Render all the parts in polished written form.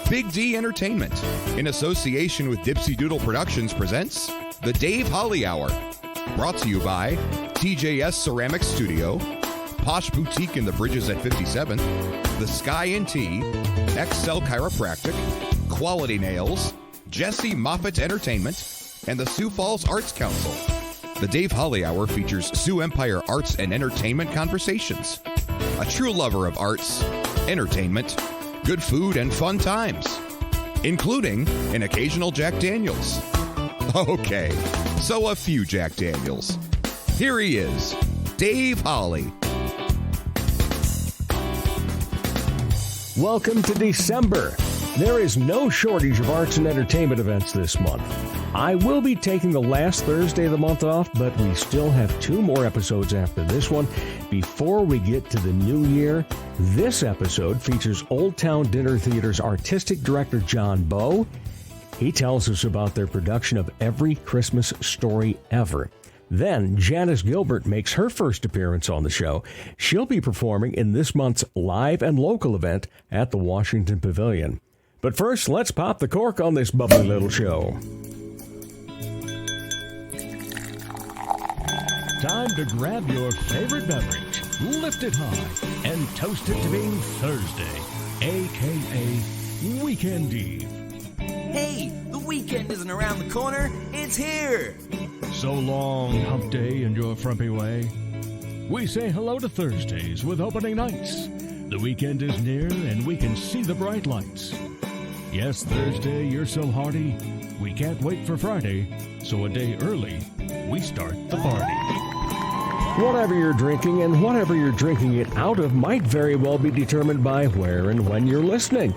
Big D Entertainment, in association with Dipsy Doodle Productions, presents The Dave Holly Hour. Brought to you by TJS Ceramic Studio, Posh Boutique in the Bridges at 57th, The Sky & Tea, XL Chiropractic, Quality Nails, Jesse Moffitt Entertainment, and the Sioux Falls Arts Council. The Dave Holly Hour features Sioux Empire arts and entertainment conversations. A true lover of arts, entertainment, good food, and fun times, including an occasional Jack Daniels. Okay, so a few Jack Daniels. Here he is, Dave Holly. Welcome to December. There is no shortage of arts and entertainment events this month. I will be taking the last Thursday of the month off, but we still have 2 more episodes after this one. Before we get to the new year, this episode features Old Town Dinner Theater's artistic director, John Bowe. He tells us about their production of Every Christmas Story Ever. Then, Janice Gilbert makes her first appearance on the show. She'll be performing in this month's live and local event at the Washiington Pavilion. But first, let's pop the cork on this bubbly little show. Time to grab your favorite beverage, lift it high, and toast it to being Thursday, a.k.a. Weekend Eve. Hey, the weekend isn't around the corner, it's here! So long, hump day and your frumpy way. We say hello to Thursdays with opening nights. The weekend is near and we can see the bright lights. Yes, Thursday, you're so hearty, we can't wait for Friday, so a day early, we start the party. Whatever you're drinking and whatever you're drinking it out of might very well be determined by where and when you're listening.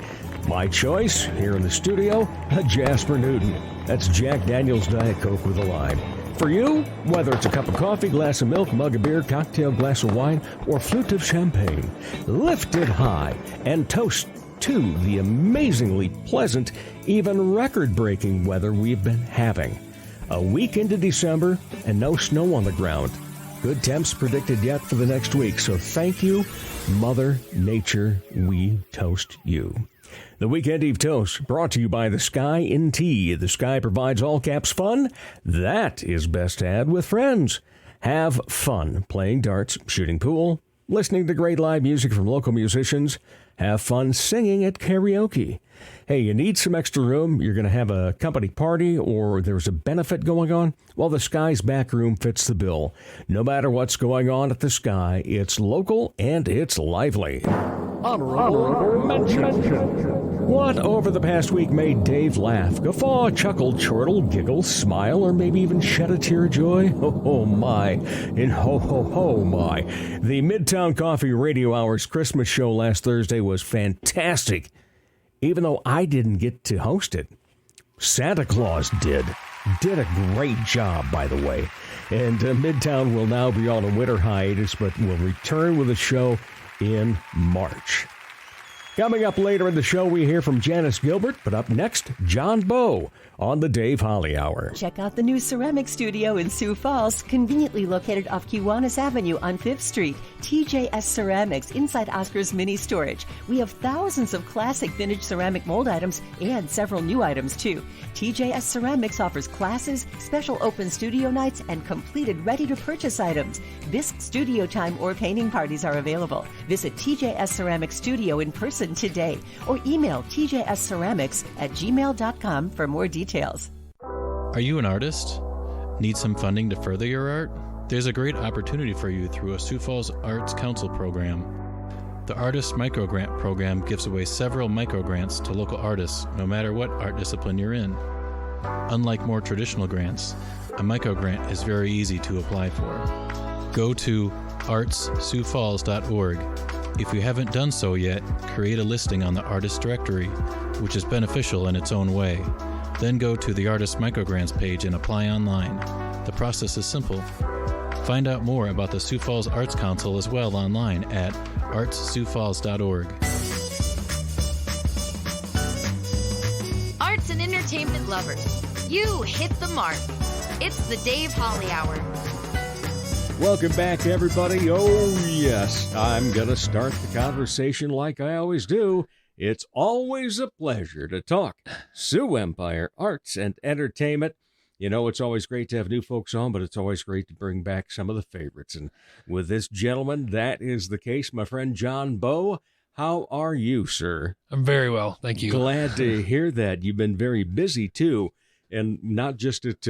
My choice, here in the studio, a Jasper Newton. That's Jack Daniel's Diet Coke with a lime. For you, whether it's a cup of coffee, glass of milk, mug of beer, cocktail, glass of wine, or flute of champagne, lift it high and toast to the amazingly pleasant, even record-breaking weather we've been having. A week into December and no snow on the ground. Good temps predicted yet for the next week, so thank you, Mother Nature, we toast you. The Weekend Eve Toast, brought to you by The Sky & Tea. The Sky provides all-caps fun. That is best had with friends. Have fun playing darts, shooting pool, listening to great live music from local musicians. Have fun singing at karaoke. Hey, you need some extra room, you're going to have a company party, or there's a benefit going on? Well, the Sky's back room fits the bill. No matter what's going on at the Sky, it's local and it's lively. Honorable mention. What over the past week made Dave laugh, guffaw, chuckle, chortle, giggle, smile, or maybe even shed a tear of joy? Oh my, and ho my. The Midtown Coffee Radio Hour's Christmas show last Thursday was fantastic. Even though I didn't get to host it, Santa Claus did. Did a great job, by the way. And Midtown will now be on a winter hiatus, but will return with a show in March. Coming up later in the show, we hear from Janice Gilbert, but up next, John Bowe on the Dave Holly Hour. Check out the new ceramic studio in Sioux Falls, conveniently located off Kiwanis Avenue on 5th Street. TJS Ceramics inside Oscar's Mini Storage. We have thousands of classic vintage ceramic mold items and several new items too. TJS Ceramics offers classes, special open studio nights, and completed ready-to-purchase items. Bisque studio time or painting parties are available. Visit TJS Ceramics Studio in person today or email tjsceramics@gmail.com for more details. Are you an artist? Need some funding to further your art? There's a great opportunity for you through a Sioux Falls Arts Council program. The Artist Microgrant program gives away several microgrants to local artists, no matter what art discipline you're in. Unlike more traditional grants, a microgrant is very easy to apply for. Go to artssiouxfalls.org. If you haven't done so yet, create a listing on the Artist Directory, which is beneficial in its own way. Then go to the Artist Microgrants page and apply online. The process is simple. Find out more about the Sioux Falls Arts Council as well online at artssiouxfalls.org. Arts and entertainment lovers, you hit the mark. It's the Dave Holly Hour. Welcome back, everybody. Oh, yes, I'm going to start the conversation like I always do. It's always a pleasure to talk Sioux Empire arts and entertainment. You know, it's always great to have new folks on, but it's always great to bring back some of the favorites. And with this gentleman, that is the case. My friend John Bowe, how are you, sir? I'm very well, thank you. Glad to hear that. You've been very busy, too, and not just at,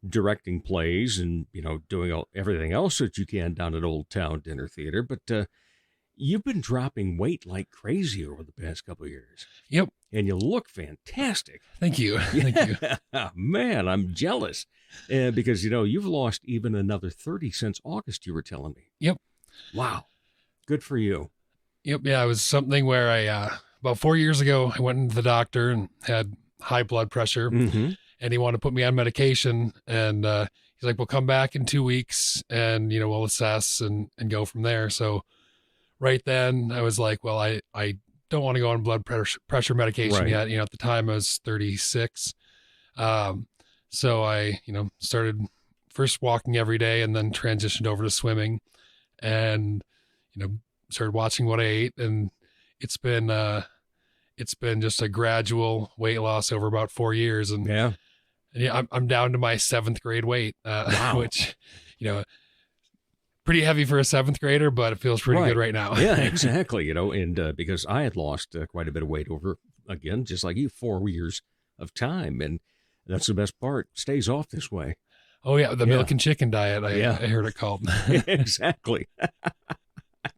directing plays and, doing everything else that you can down at Old Towne Dinner Theater, but you've been dropping weight like crazy over the past couple of years. Yep. And you look fantastic. Thank you. Thank you. Man, I'm jealous. Because, you've lost even another 30 since August, you were telling me. Yep. Wow. Good for you. Yep. Yeah, it was something where about 4 years ago, I went into the doctor and had high blood pressure. Mm-hmm. And he wanted to put me on medication. And he's like, we'll come back in 2 weeks and, we'll assess and go from there. So right then I was like, well, I don't want to go on blood pressure medication yet. At the time I was 36. So I, started first walking every day and then transitioned over to swimming and, started watching what I ate. And it's been just a gradual weight loss over about 4 years. And I'm down to my 7th grade weight, wow. Which, pretty heavy for a 7th grader, but it feels pretty good right now. Yeah, exactly. And because I had lost quite a bit of weight over, again, just like you, 4 years of time. And that's the best part. Stays off this way. Oh, yeah. The milk and chicken diet, I heard it called. Exactly.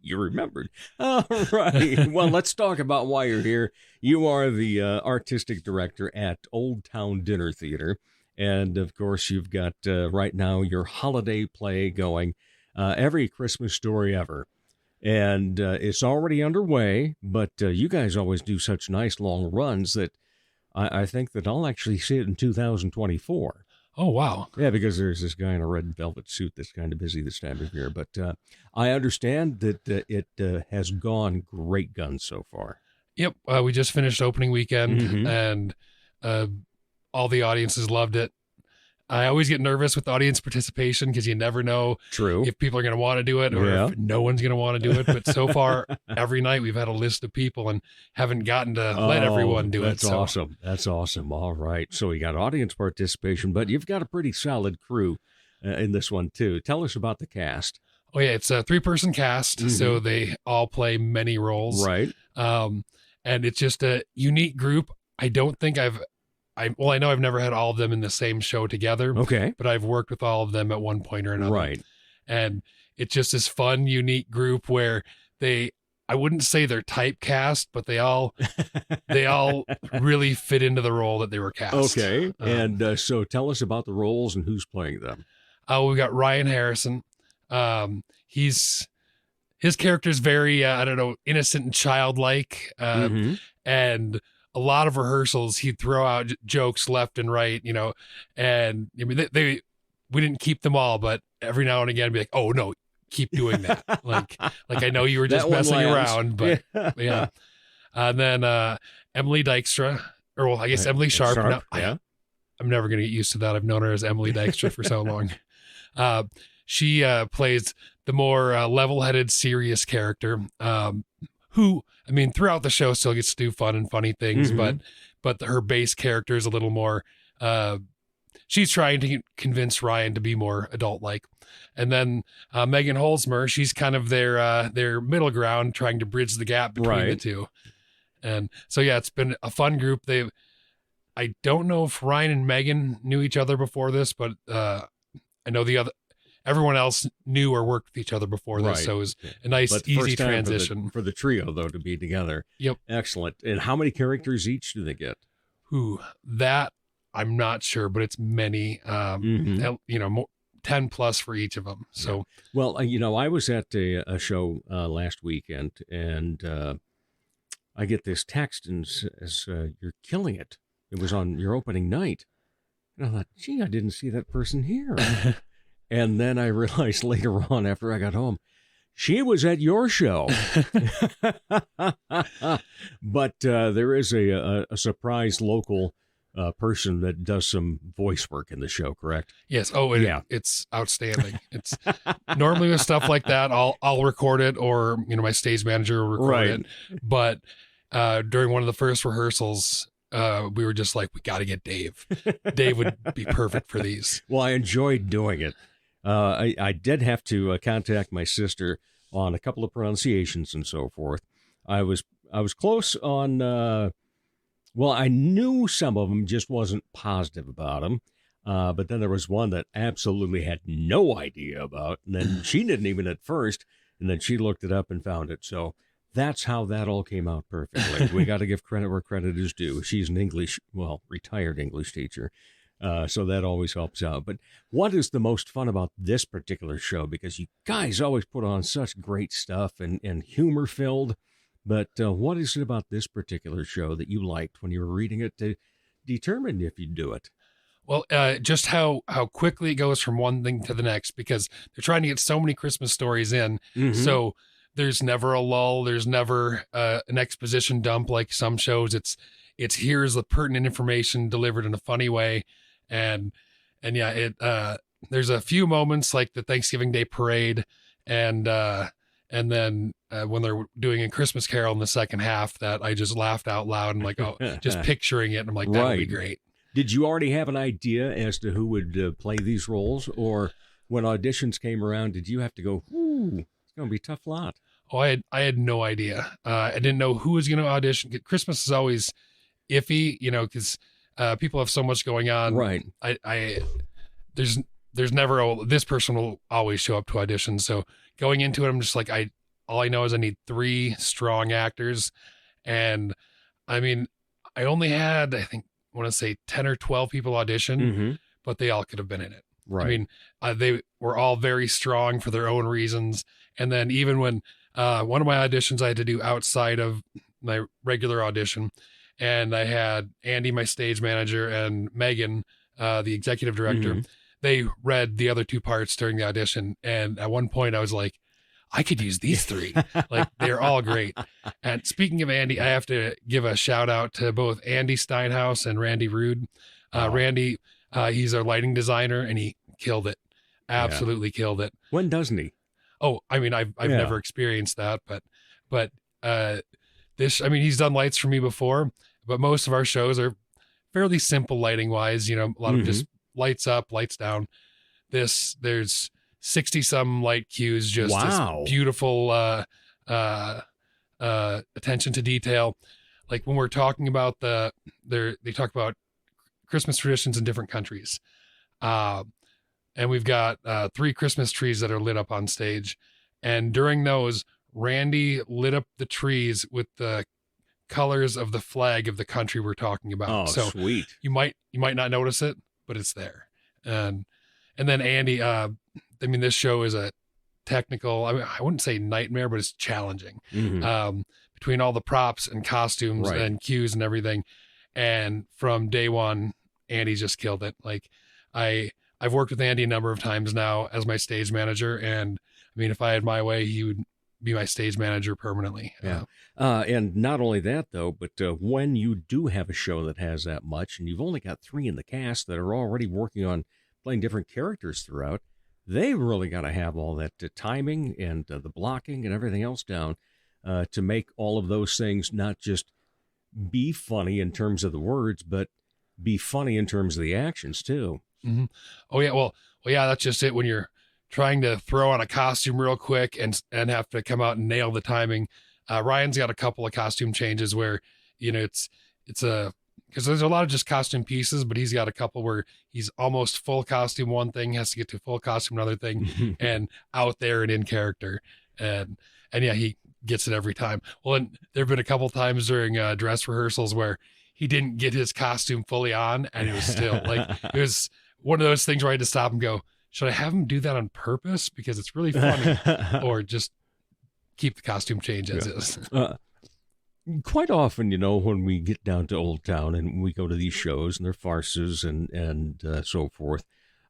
You remembered. All right. Well, let's talk about why you're here. You are the artistic director at Old Towne Dinner Theater. And, of course, you've got right now your holiday play going. Every Christmas Story Ever. And it's already underway, but you guys always do such nice long runs that I think that I'll actually see it in 2024. Oh, wow. Yeah, because there's this guy in a red velvet suit that's kind of busy this time of year. But I understand that it has gone great guns so far. Yep. We just finished opening weekend, Mm-hmm. and all the audiences loved it. I always get nervous with audience participation because you never know if people are going to want to do it or if no one's going to want to do it. But so far, every night we've had a list of people and haven't gotten to let everyone do it. That's awesome. That's awesome. All right. So you got audience participation, but you've got a pretty solid crew in this one, too. Tell us about the cast. Oh, yeah. It's a 3-person cast, Mm-hmm. so they all play many roles. Right. And it's just a unique group. I don't think I know I've never had all of them in the same show together. Okay. But I've worked with all of them at one point or another. Right. And it's just this fun, unique group where I wouldn't say they're typecast, but they all really fit into the role that they were cast. Okay. And so tell us about the roles and who's playing them. We've got Ryan Harrison. His character's very, innocent and childlike. And a lot of rehearsals, he'd throw out jokes left and right, and I mean, we didn't keep them all, but every now and again be like, oh no, keep doing that. like I know you were just messing around, but yeah. And then, Emily Dykstra, or well, I guess Emily Sharp. Now, I'm never going to get used to that. I've known her as Emily Dykstra for so long. She plays the more level-headed, serious character, who, I mean, throughout the show still gets to do fun and funny things, but her base character is a little more, she's trying to convince Ryan to be more adult-like. And then Megan Holzmer, she's kind of their middle ground, trying to bridge the gap between the two. And so, yeah, it's been a fun group. I don't know if Ryan and Megan knew each other before this, but I know everyone else knew or worked with each other before this, so it was a nice, easy transition. For the trio, though, to be together. Yep. Excellent. And how many characters each do they get? That I'm not sure, but it's many, 10 plus for each of them. So, well, I was at a show last weekend, and I get this text and says, you're killing it. It was on your opening night. And I thought, gee, I didn't see that person here. And then I realized later on, after I got home, she was at your show. But there is a surprise local person that does some voice work in the show, correct? Yes. Oh, it's outstanding. It's normally with stuff like that, I'll record it, or my stage manager will record it. But during one of the first rehearsals, we were just like, we got to get Dave. Dave would be perfect for these. Well, I enjoyed doing it. I did have to contact my sister on a couple of pronunciations and so forth. I was close on, well, I knew some of them, just wasn't positive about them. But then there was one that absolutely had no idea about. And then she didn't even at first. And then she looked it up and found it. So that's how that all came out perfectly. We got to give credit where credit is due. She's an retired English teacher. So that always helps out. But what is the most fun about this particular show? Because you guys always put on such great stuff and humor filled. But what is it about this particular show that you liked when you were reading it to determine if you'd do it? Well, just how quickly it goes from one thing to the next, because they're trying to get so many Christmas stories in. Mm-hmm. So there's never a lull. There's never an exposition dump like some shows. It's here's the pertinent information delivered in a funny way. And yeah, there's a few moments like the Thanksgiving Day parade and then when they're doing a Christmas Carol in the second half that I just laughed out loud and like, oh, just picturing it. And I'm like, that would be great. Did you already have an idea as to who would play these roles? Or when auditions came around, did you have to go, ooh, it's going to be a tough lot? Oh, I had no idea. I didn't know who was going to audition. Christmas is always iffy, because people have so much going on. Right. There's never this person will always show up to audition. So going into it, I'm just like, all I know is I need 3 strong actors. And I mean, I only had, I want to say 10 or 12 people audition, mm-hmm. but they all could have been in it. Right. I mean, they were all very strong for their own reasons. And then even when one of my auditions I had to do outside of my regular audition, and I had Andy, my stage manager, and Megan, the executive director, mm-hmm. they read the other 2 parts during the audition. And at one point I was like, I could use these 3. Like, they're all great. And speaking of Andy, I have to give a shout out to both Andy Steinhaus and Randy Rude. Randy, he's our lighting designer, and he killed it. Absolutely killed it. When doesn't he? Oh, I mean, I've never experienced that, but he's done lights for me before, but most of our shows are fairly simple lighting wise, a lot mm-hmm. of just lights up, lights down. There's 60 some light cues, just wow. this beautiful attention to detail. Like when we're talking about they talk about Christmas traditions in different countries. And we've got 3 Christmas trees that are lit up on stage. And during those, Randy lit up the trees with the colors of the flag of the country we're talking about. Oh, so sweet. You might not notice it, but it's there. And then Andy, this show is a technical, I wouldn't say nightmare, but it's challenging. Mm-hmm. Between all the props and costumes right. and cues and everything. And from day one, Andy just killed it. Like I've worked with Andy a number of times now as my stage manager. And I mean, if I had my way, he would be my stage manager permanently. Yeah. And not only that though, but when you do have a show that has that much and you've only got 3 in the cast that are already working on playing different characters throughout, they really got to have all that timing and the blocking and everything else down to make all of those things not just be funny in terms of the words, but be funny in terms of the actions too. Mm-hmm. Oh yeah. Well, yeah, that's just it. When you're trying to throw on a costume real quick and have to come out and nail the timing. Ryan's got a couple of costume changes where, it's because there's a lot of just costume pieces, but he's got a couple where he's almost full costume one thing, has to get to full costume another thing, and out there and in character. And yeah, he gets it every time. Well, and there have been a couple times during dress rehearsals where he didn't get his costume fully on, and it was still it was one of those things where I had to stop and go, should I have him do that on purpose because it's really funny, or just keep the costume change as is? Quite often, when we get down to Old Town and we go to these shows and they're farces and so forth,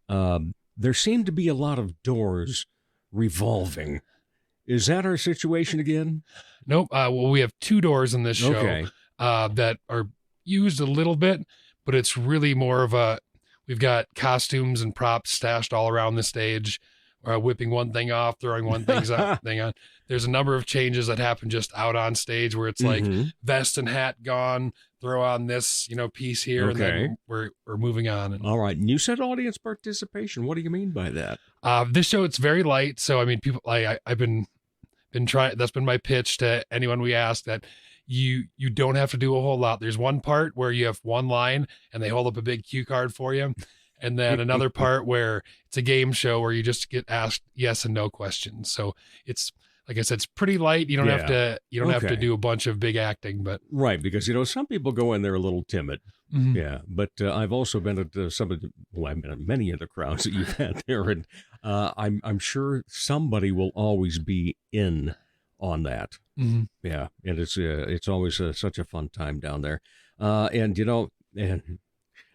there seem to be a lot of doors revolving. Is that our situation again? Nope. Well, we have 2 doors in this show that are used a little bit, but it's really more of we've got costumes and props stashed all around the stage, whipping one thing off, throwing one thing on. There's a number of changes that happen just out on stage where it's like vest and hat gone, throw on this, piece here, and then we're moving on. And, all right. And you said audience participation. What do you mean by that? This show, it's very light. So, I mean, people, I've been trying, that's been my pitch to anyone we ask, that you don't have to do a whole lot. There's one part where you have one line and they hold up a big cue card for you. And then another part where it's a game show where you just get asked yes and no questions. So it's, like I said, it's pretty light. You don't have to do a bunch of big acting, but right. Because, some people go in there a little timid. Mm-hmm. Yeah. But I've also been at I've been at many of the crowds that you've had there. And I'm sure somebody will always be in on that. Mm-hmm. Yeah. And it's always such a fun time down there. And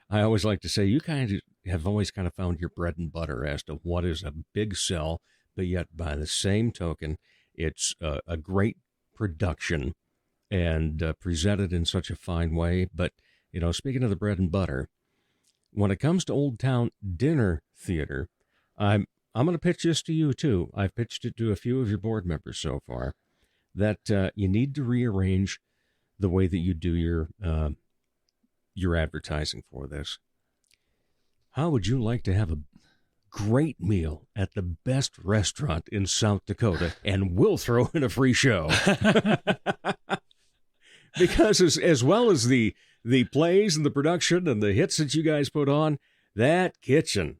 I always like to say, you kind of have always kind of found your bread and butter as to what is a big sell, but yet by the same token, it's a great production and presented in such a fine way. But, speaking of the bread and butter, when it comes to Old Town Dinner Theater, I'm going to pitch this to you too. I've pitched it to a few of your board members so far, that you need to rearrange the way that you do your advertising for this. How would you like to have a great meal at the best restaurant in South Dakota, and we'll throw in a free show? Because as well as the plays and the production and the hits that you guys put on, that kitchen,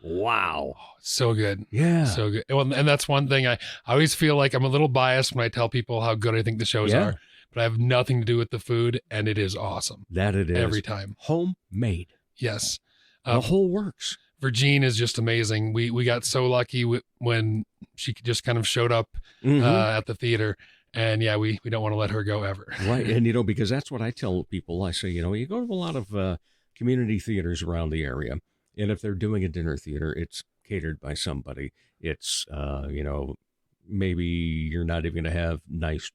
wow. So good. Yeah. So good. Well, and that's one thing I always feel like I'm a little biased when I tell people how good I think the shows are, but I have nothing to do with the food, and it is awesome. That it is. Every time. Homemade. Yes. The whole works. Virginie is just amazing. We got so lucky when she just kind of showed up at the theater, and we don't want to let her go ever. Right. And, because that's what I tell people. I say, you go to a lot of community theaters around the area, and if they're doing a dinner theater, it's catered by somebody. It's, maybe you're not even going to have nice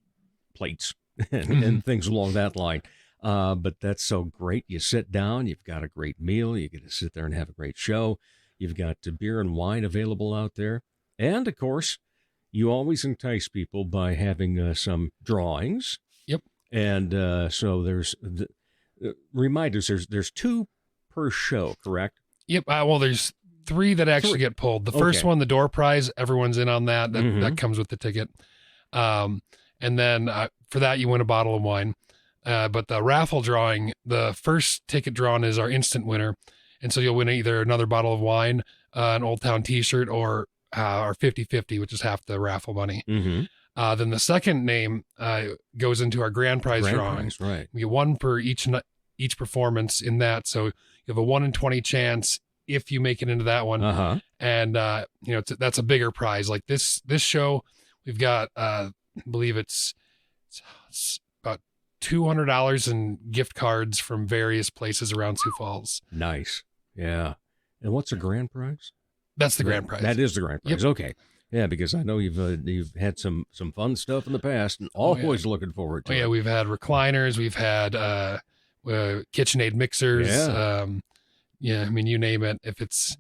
plates and things along that line. But that's so great. You sit down, you've got a great meal, you get to sit there and have a great show. You've got beer and wine available out there. And, of course, you always entice people by having some drawings. Yep. And so there's, remind us, there's 2 per show, correct? Yep. Well, there's 3 that actually get pulled. The first one, the door prize, everyone's in on that. That comes with the ticket. And then for that, you win a bottle of wine. But the raffle drawing, the first ticket drawn is our instant winner. And so you'll win either another bottle of wine, an Old Town t-shirt, or our 50-50, which is half the raffle money. Mm-hmm. Then the second name goes into our grand prize drawing. Right. We get 1 per each performance in that. So you have a 1 in 20 chance if you make it into that one. And, that's a bigger prize. Like this show, we've got, I believe it's about $200 in gift cards from various places around Sioux Falls. Nice. Yeah. And what's the grand prize? That's the grand prize. That is the grand prize. Yep. Okay. Yeah, because I know you've had some fun stuff in the past, and always looking forward to it. Yeah, we've had recliners, we've had KitchenAid mixers. Yeah. I mean, you name it. If it's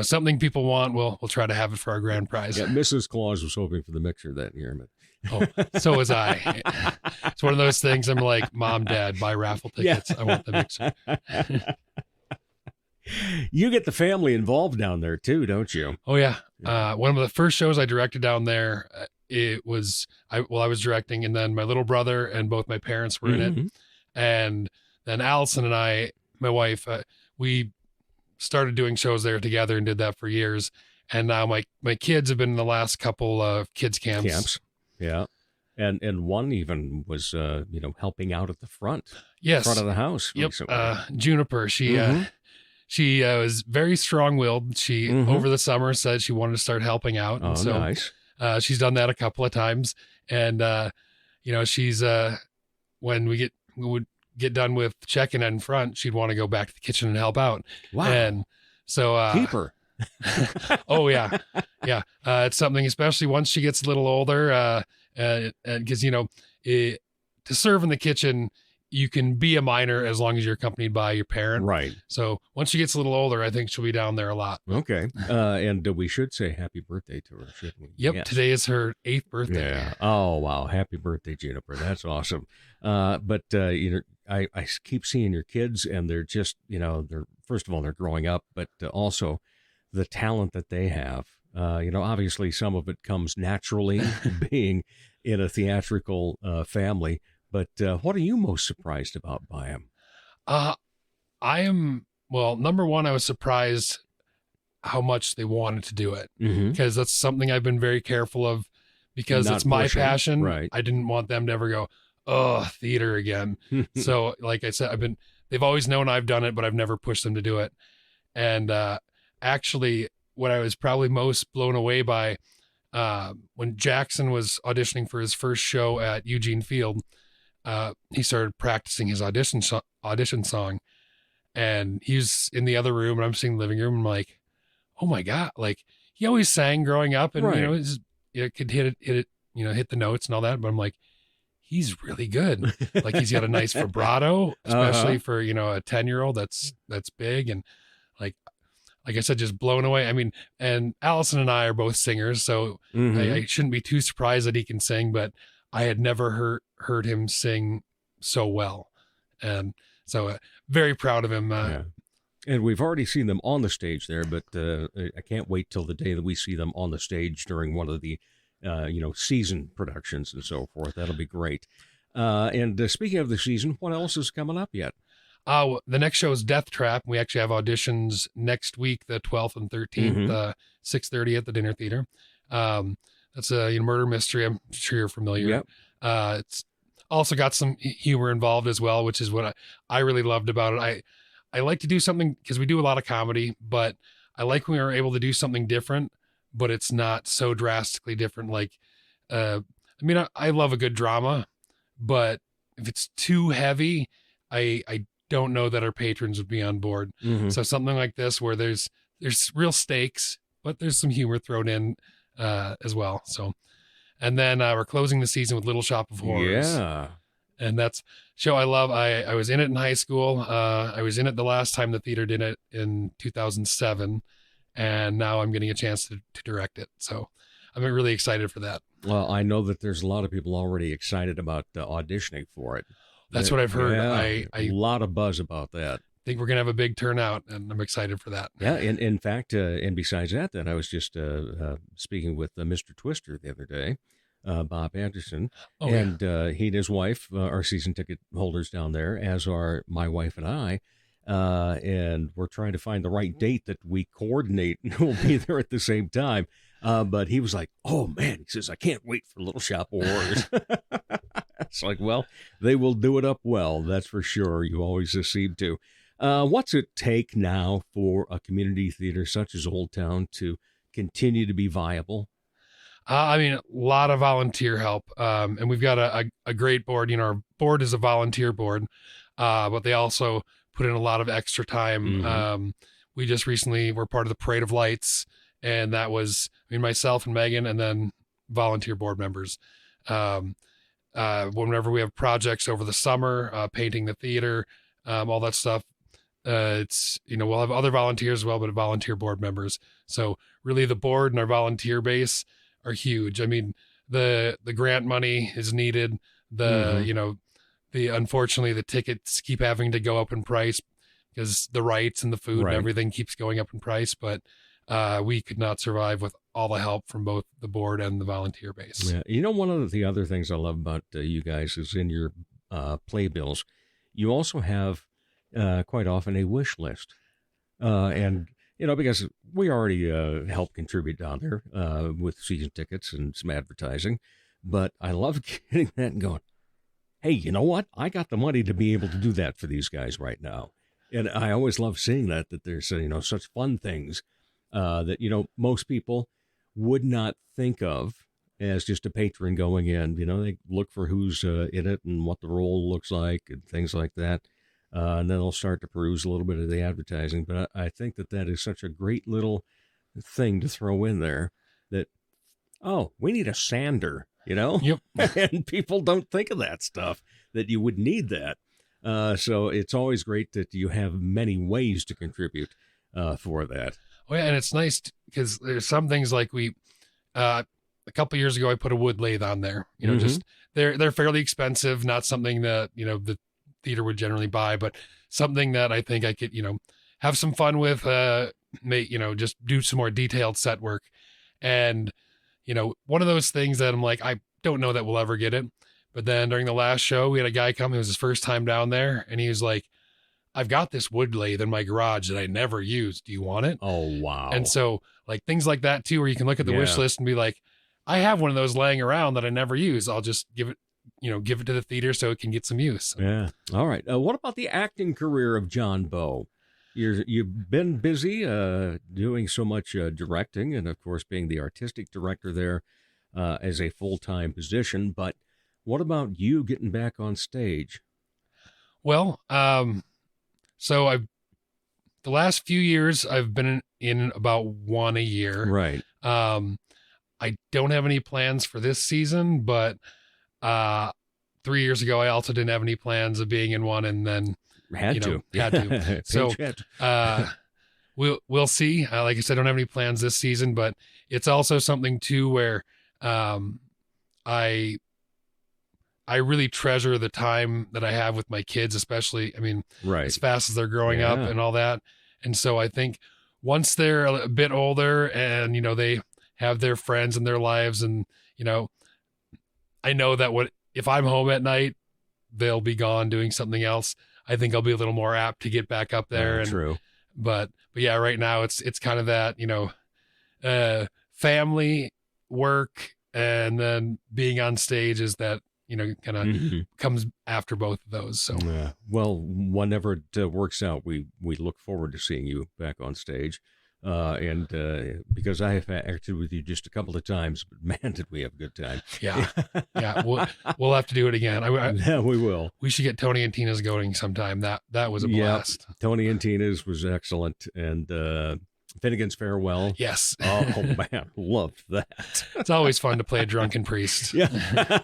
something people want, we'll try to have it for our grand prize. Yeah, Mrs. Claus was hoping for the mixer that year, but so was I. It's one of those things. I'm like, Mom, Dad, buy raffle tickets. I want the mixer. You get the family involved down there too, don't you? Oh yeah. One of the first shows I directed down there, I was directing, and then my little brother and both my parents were in it. And then Allison and I, my wife, we started doing shows there together and did that for years. And now my kids have been in the last couple of kids camps. Yeah. And one even was, helping out at the front of the house. Yep. Juniper, she was very strong-willed. She, over the summer, said she wanted to start helping out. And nice. She's done that a couple of times. And, she's, when we would get done with checking in front, she'd want to go back to the kitchen and help out. Wow. And so, keep her. Oh yeah. Yeah. It's something, especially once she gets a little older, and cause to serve in the kitchen you can be a minor as long as you're accompanied by your parent. Right. So once she gets a little older, I think she'll be down there a lot. Okay. And we should say happy birthday to her, shouldn't we? Yep. Yes. Today is her 8th birthday. Yeah. Oh, wow. Happy birthday, Juniper. That's awesome. But I keep seeing your kids, and they're just, they're, first of all, they're growing up, but also the talent that they have. Obviously some of it comes naturally being in a theatrical family. But what are you most surprised about by them? Number one, I was surprised how much they wanted to do it, Mm-hmm. because that's something I've been very careful of, because Not it's my pushing, passion. right. I didn't want them to ever go, oh, theater again. So like I said, they've always known I've done it, but I've never pushed them to do it. And actually what I was probably most blown away by, when Jackson was auditioning for his first show at Eugene Field, he started practicing his audition song, and he was in the other room, and I'm sitting in the living room. I'm like, oh my God. Like, he always sang growing up, and, Right. Could hit it, hit the notes and all that. But I'm like, he's really good. Like, he's got a nice vibrato, especially for, a 10-year-old that's big. And like I said, just blown away. I mean, and Allison and I are both singers, so Mhm. I shouldn't be too surprised that he can sing, but I had never heard him sing so well. And so very proud of him. Yeah. And we've already seen them on the stage there, but I can't wait till the day that we see them on the stage during one of the, season productions and so forth. That'll be great. And speaking of the season, what else is coming up yet? The next show is Death Trap. We actually have auditions next week, the 12th and 13th, 6:30 at the Dinner Theater. That's a murder mystery. I'm sure you're familiar. Yep. It's also got some humor involved as well, which is what I really loved about it. I like to do something, because we do a lot of comedy, but I like when we're able to do something different, but it's not so drastically different. Like, I love a good drama, but if it's too heavy, I don't know that our patrons would be on board. Mhm. So something like this, where there's real stakes, but there's some humor thrown in as well. So, and then we're closing the season with Little Shop of Horrors. Yeah. And that's a show I love. I was in it in high school. I was in it the last time the theater did it in 2007. And now I'm getting a chance to direct it. So I'm really excited for that. Well, I know that there's a lot of people already excited about auditioning for it. That's what I've heard. Yeah, I a lot of buzz about that. think we're going to have a big turnout, and I'm excited for that. Yeah, and in fact, and besides that, then I was just speaking with Mr. Twister the other day, Bob Anderson, Oh, and he and his wife are season ticket holders down there, as are my wife and I, and we're trying to find the right date that we coordinate and we'll be there at the same time. But he was like, "Oh man," he says, "I can't wait for Little Shop of Horrors." It's like, well, they will do it up well, that's for sure. You always seem to. What's it take now for a community theater such as Old Town to continue to be viable? A lot of volunteer help. And we've got a great board. Our board is a volunteer board, but they also put in a lot of extra time. Mhm. We just recently were part of the Parade of Lights, and that was myself and Megan, and then volunteer board members. Whenever we have projects over the summer, painting the theater, all that stuff, it's, we'll have other volunteers as well, but volunteer board members. So really the board and our volunteer base are huge. The grant money is needed. Unfortunately the tickets keep having to go up in price because the rights and the food Right. and everything keeps going up in price, but we could not survive with all the help from both the board and the volunteer base. Yeah. One of the other things I love about you guys is in your playbills, you also have quite often a wish list. And, because we already help contribute down there with season tickets and some advertising, but I love getting that and going, hey, you know what? I got the money to be able to do that for these guys right now. And I always love seeing that there's, such fun things that, most people would not think of as just a patron going in. They look for who's in it and what the role looks like and things like that. And then they'll start to peruse a little bit of the advertising. But I think that is such a great little thing to throw in there that, oh, we need a sander, Yep. and people don't think of that stuff, that you would need that. So it's always great that you have many ways to contribute for that. Oh yeah, and it's nice because there's some things like a couple years ago I put a wood lathe on there. Just they're fairly expensive, not something that the theater would generally buy, but something that I think I could have some fun with. Just do some more detailed set work, and one of those things that I'm like, I don't know that we'll ever get it. But then during the last show, we had a guy come. It was his first time down there, and he was like, I've got this wood lathe in my garage that I never used. Do you want it? Oh, wow. And so like things like that too, where you can look at the wish list and be like, I have one of those laying around that I never use. I'll just give it to the theater so it can get some use. Yeah. All right. What about the acting career of John Bowe? You've been busy doing so much directing and, of course, being the artistic director there as a full-time position. But what about you getting back on stage? Well, so the last few years I've been in about one a year. Right. I don't have any plans for this season, but 3 years ago I also didn't have any plans of being in one, and then had to. So we'll see. Like I said, I don't have any plans this season, but it's also something too where I really treasure the time that I have with my kids, especially, as fast as they're growing up and all that. And so I think once they're a bit older and, they have their friends and their lives and, I know that if I'm home at night, they'll be gone doing something else. I think I'll be a little more apt to get back up there. True. But yeah, right now it's kind of that, family, work, and then being on stage is that, kind of comes after both of those. So, well, whenever it works out, we look forward to seeing you back on stage. And because I have acted with you just a couple of times, but man, did we have a good time. Yeah. We'll have to do it again. Yeah, we will. We should get Tony and Tina's going sometime. That was a blast. Tony and Tina's was excellent. And Finnegan's Farewell. Yes. Oh man, loved that. It's always fun to play a drunken priest. Yeah.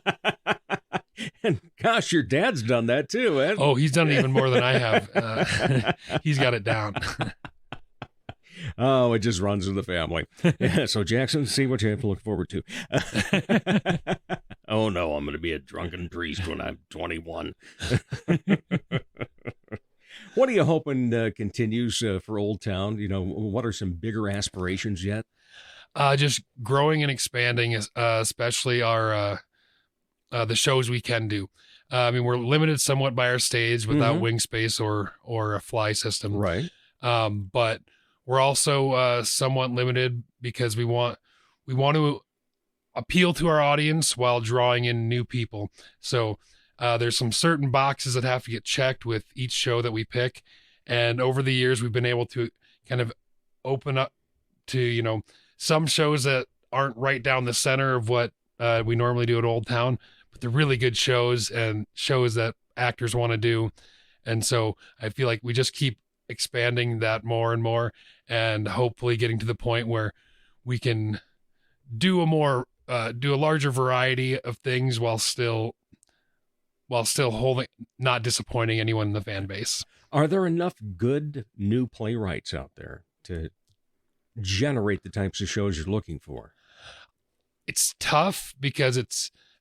And gosh, your dad's done that too, man. Oh, he's done it even more than I have. He's got it down. Oh, it just runs in the family. Yeah, so Jackson, see what you have to look forward to. Oh no, I'm going to be a drunken priest when I'm 21. What are you hoping continues for Old Town? What are some bigger aspirations yet? Just growing and expanding, especially our the shows we can do. We're limited somewhat by our stage without wing space or a fly system. Right. But we're also somewhat limited because we want to appeal to our audience while drawing in new people. So there's some certain boxes that have to get checked with each show that we pick. And over the years, we've been able to kind of open up to, some shows that aren't right down the center of what we normally do at Old Town, but they're really good shows and shows that actors want to do. And so I feel like we just keep expanding that more and more, and hopefully getting to the point where we can do a larger variety of things while still not disappointing anyone in the fan base. Are there enough good new playwrights out there to generate the types of shows you're looking for? It's tough because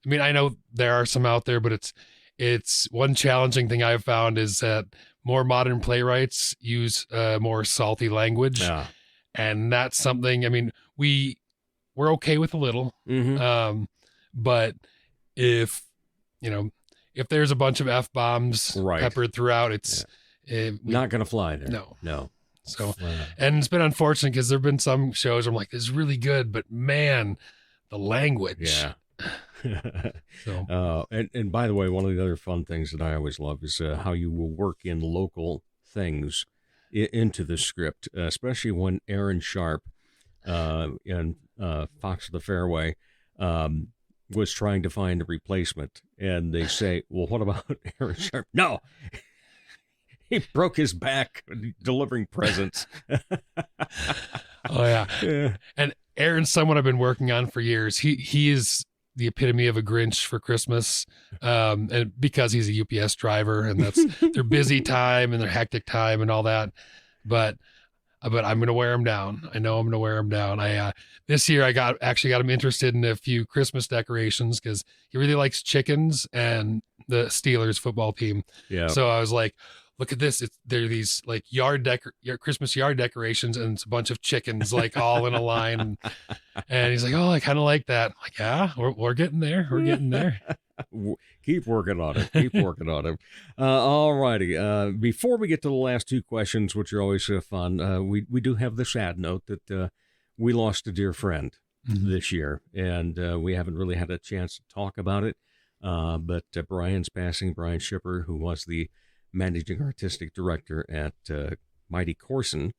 I know there are some out there, but it's one challenging thing I've found is that more modern playwrights use more salty language. Yeah. And that's something, we're okay with a little. But if there's a bunch of F-bombs peppered throughout, it's not going to fly there. No. So, and it's been unfortunate because there've been some shows where I'm like, this is really good, but man, the language. Yeah. So. And by the way, one of the other fun things that I always love is how you will work in local things into the script, especially when Aaron Sharp in Fox of the Fairway was trying to find a replacement. And they say, well, what about Aaron Sharp? No, he broke his back delivering presents. Oh, yeah. And Aaron's someone I've been working on for years. He is the epitome of a Grinch for Christmas. And because he's a UPS driver, and that's their busy time and their hectic time and all that. But I'm going to wear him down. I know I'm going to wear him down. This year I got him interested in a few Christmas decorations because he really likes chickens and the Steelers football team. Yeah. So I was like, look at this. They're these like Christmas yard decorations, and it's a bunch of chickens like all in a line. And he's like, oh, I kind of like that. I'm like, yeah, we're getting there. We're getting there. Keep working on it. Keep working on it. All righty. Before we get to the last two questions, which are always fun, we do have the sad note that we lost a dear friend this year, and we haven't really had a chance to talk about it. But Brian's passing, Brian Shipper, who was the managing artistic director at Mighty Corson,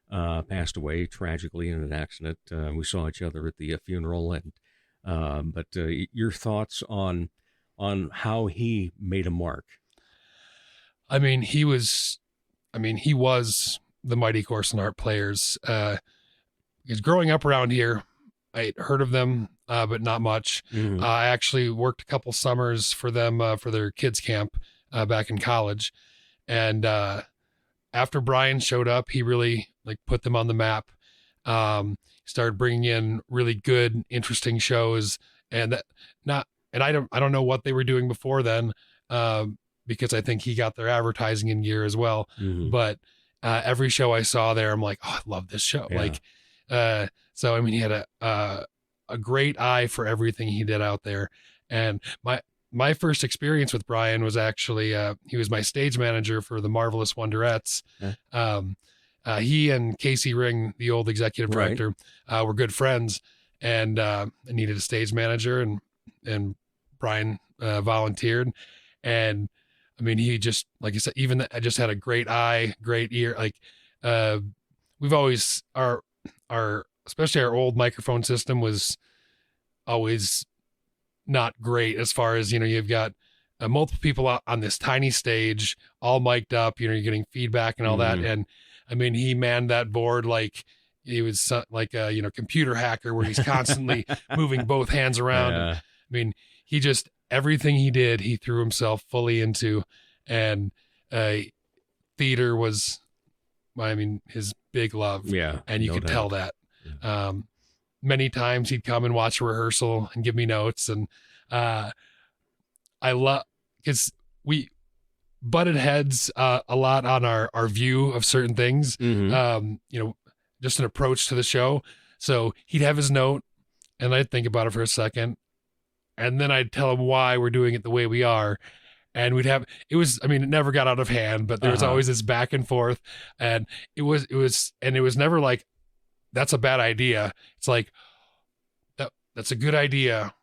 passed away tragically in an accident. We saw each other at the funeral, and but your thoughts on how he made a mark? I mean, he was the Mighty Corson Art Players. Because growing up around here, I heard of them, but not much. Mm-hmm. I actually worked a couple summers for them for their kids camp back in college. And after Brian showed up, he really like put them on the map. Started bringing in really good, interesting shows, and I don't know what they were doing before then, because I think he got their advertising in gear as well. Mm-hmm. But every show I saw there, I'm like, oh, I love this show. Yeah. So I mean, he had a great eye for everything he did out there. And my first experience with Brian was actually he was my stage manager for the Marvelous Wonderettes. Yeah. He and Casey Ring, the old executive director, were good friends, and needed a stage manager, and Brian volunteered. And I mean, he just, like I said, I just had a great eye, great ear. Like we've always, especially our old microphone system was always not great as far as, you've got multiple people on this tiny stage, all mic'd up, you're getting feedback and all that. And I mean, he manned that board like he was like a, computer hacker where he's constantly moving both hands around. Yeah. And, I mean, he just, everything he did, he threw himself fully into, and theater was, his big love. Yeah. And you could tell that. Many times he'd come and watch a rehearsal and give me notes. And I love, because we butted heads a lot on our view of certain things, just an approach to the show. So he'd have his note, and I'd think about it for a second, and then I'd tell him why we're doing it the way we are. And it never got out of hand, but there was always this back and forth, and it was never like, that's a bad idea. It's like, that's a good idea,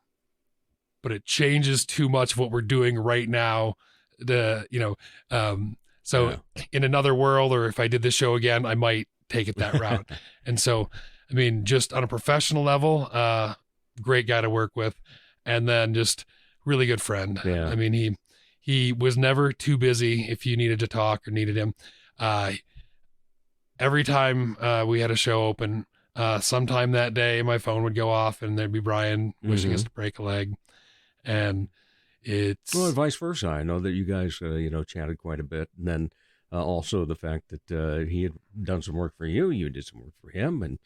but it changes too much of what we're doing right now. In another world, or if I did this show again, I might take it that route. And so, just on a professional level, great guy to work with, and then just really good friend. Yeah. He was never too busy if you needed to talk or needed him. Every time we had a show open, sometime that day, my phone would go off, and there'd be Brian wishing us to break a leg. And and vice versa. I know that you guys, chatted quite a bit, and then also the fact that he had done some work for you, you did some work for him, and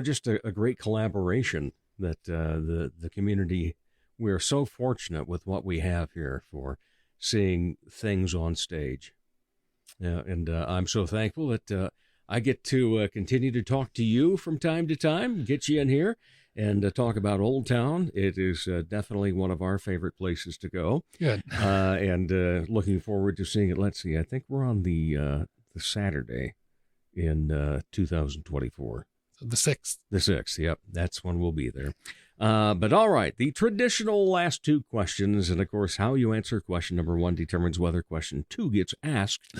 just a great collaboration that the community. We're so fortunate with what we have here for seeing things on stage, and I'm so thankful that I get to continue to talk to you from time to time, get you in here, and talk about Old Town. It is definitely one of our favorite places to go. Good. And looking forward to seeing it. Let's see. I think we're on the Saturday in 2024. The 6th. The 6th. Yep. That's when we'll be there. But all right. The traditional last two questions. And of course, how you answer question number 1 determines whether question 2 gets asked.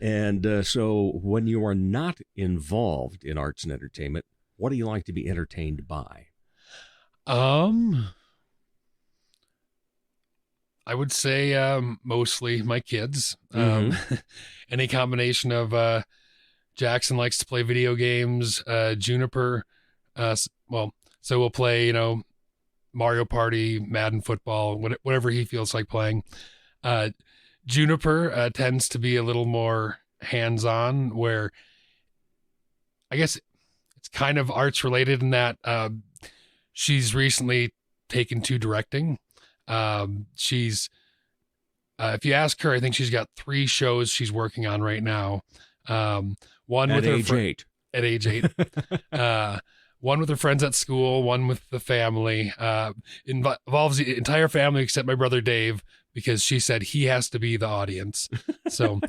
And so when you are not involved in arts and entertainment, what do you like to be entertained by? I would say mostly my kids. Any combination of Jackson likes to play video games, Juniper. So we'll play, Mario Party, Madden football, whatever he feels like playing. Juniper tends to be a little more hands-on, where I guess it's kind of arts related in that she's recently taken to directing. She's if you ask her, I think she's got 3 shows she's working on right now. One at with age 8. At age 8. One with her friends at school, one with the family. Involves the entire family except my brother Dave, because she said he has to be the audience. So,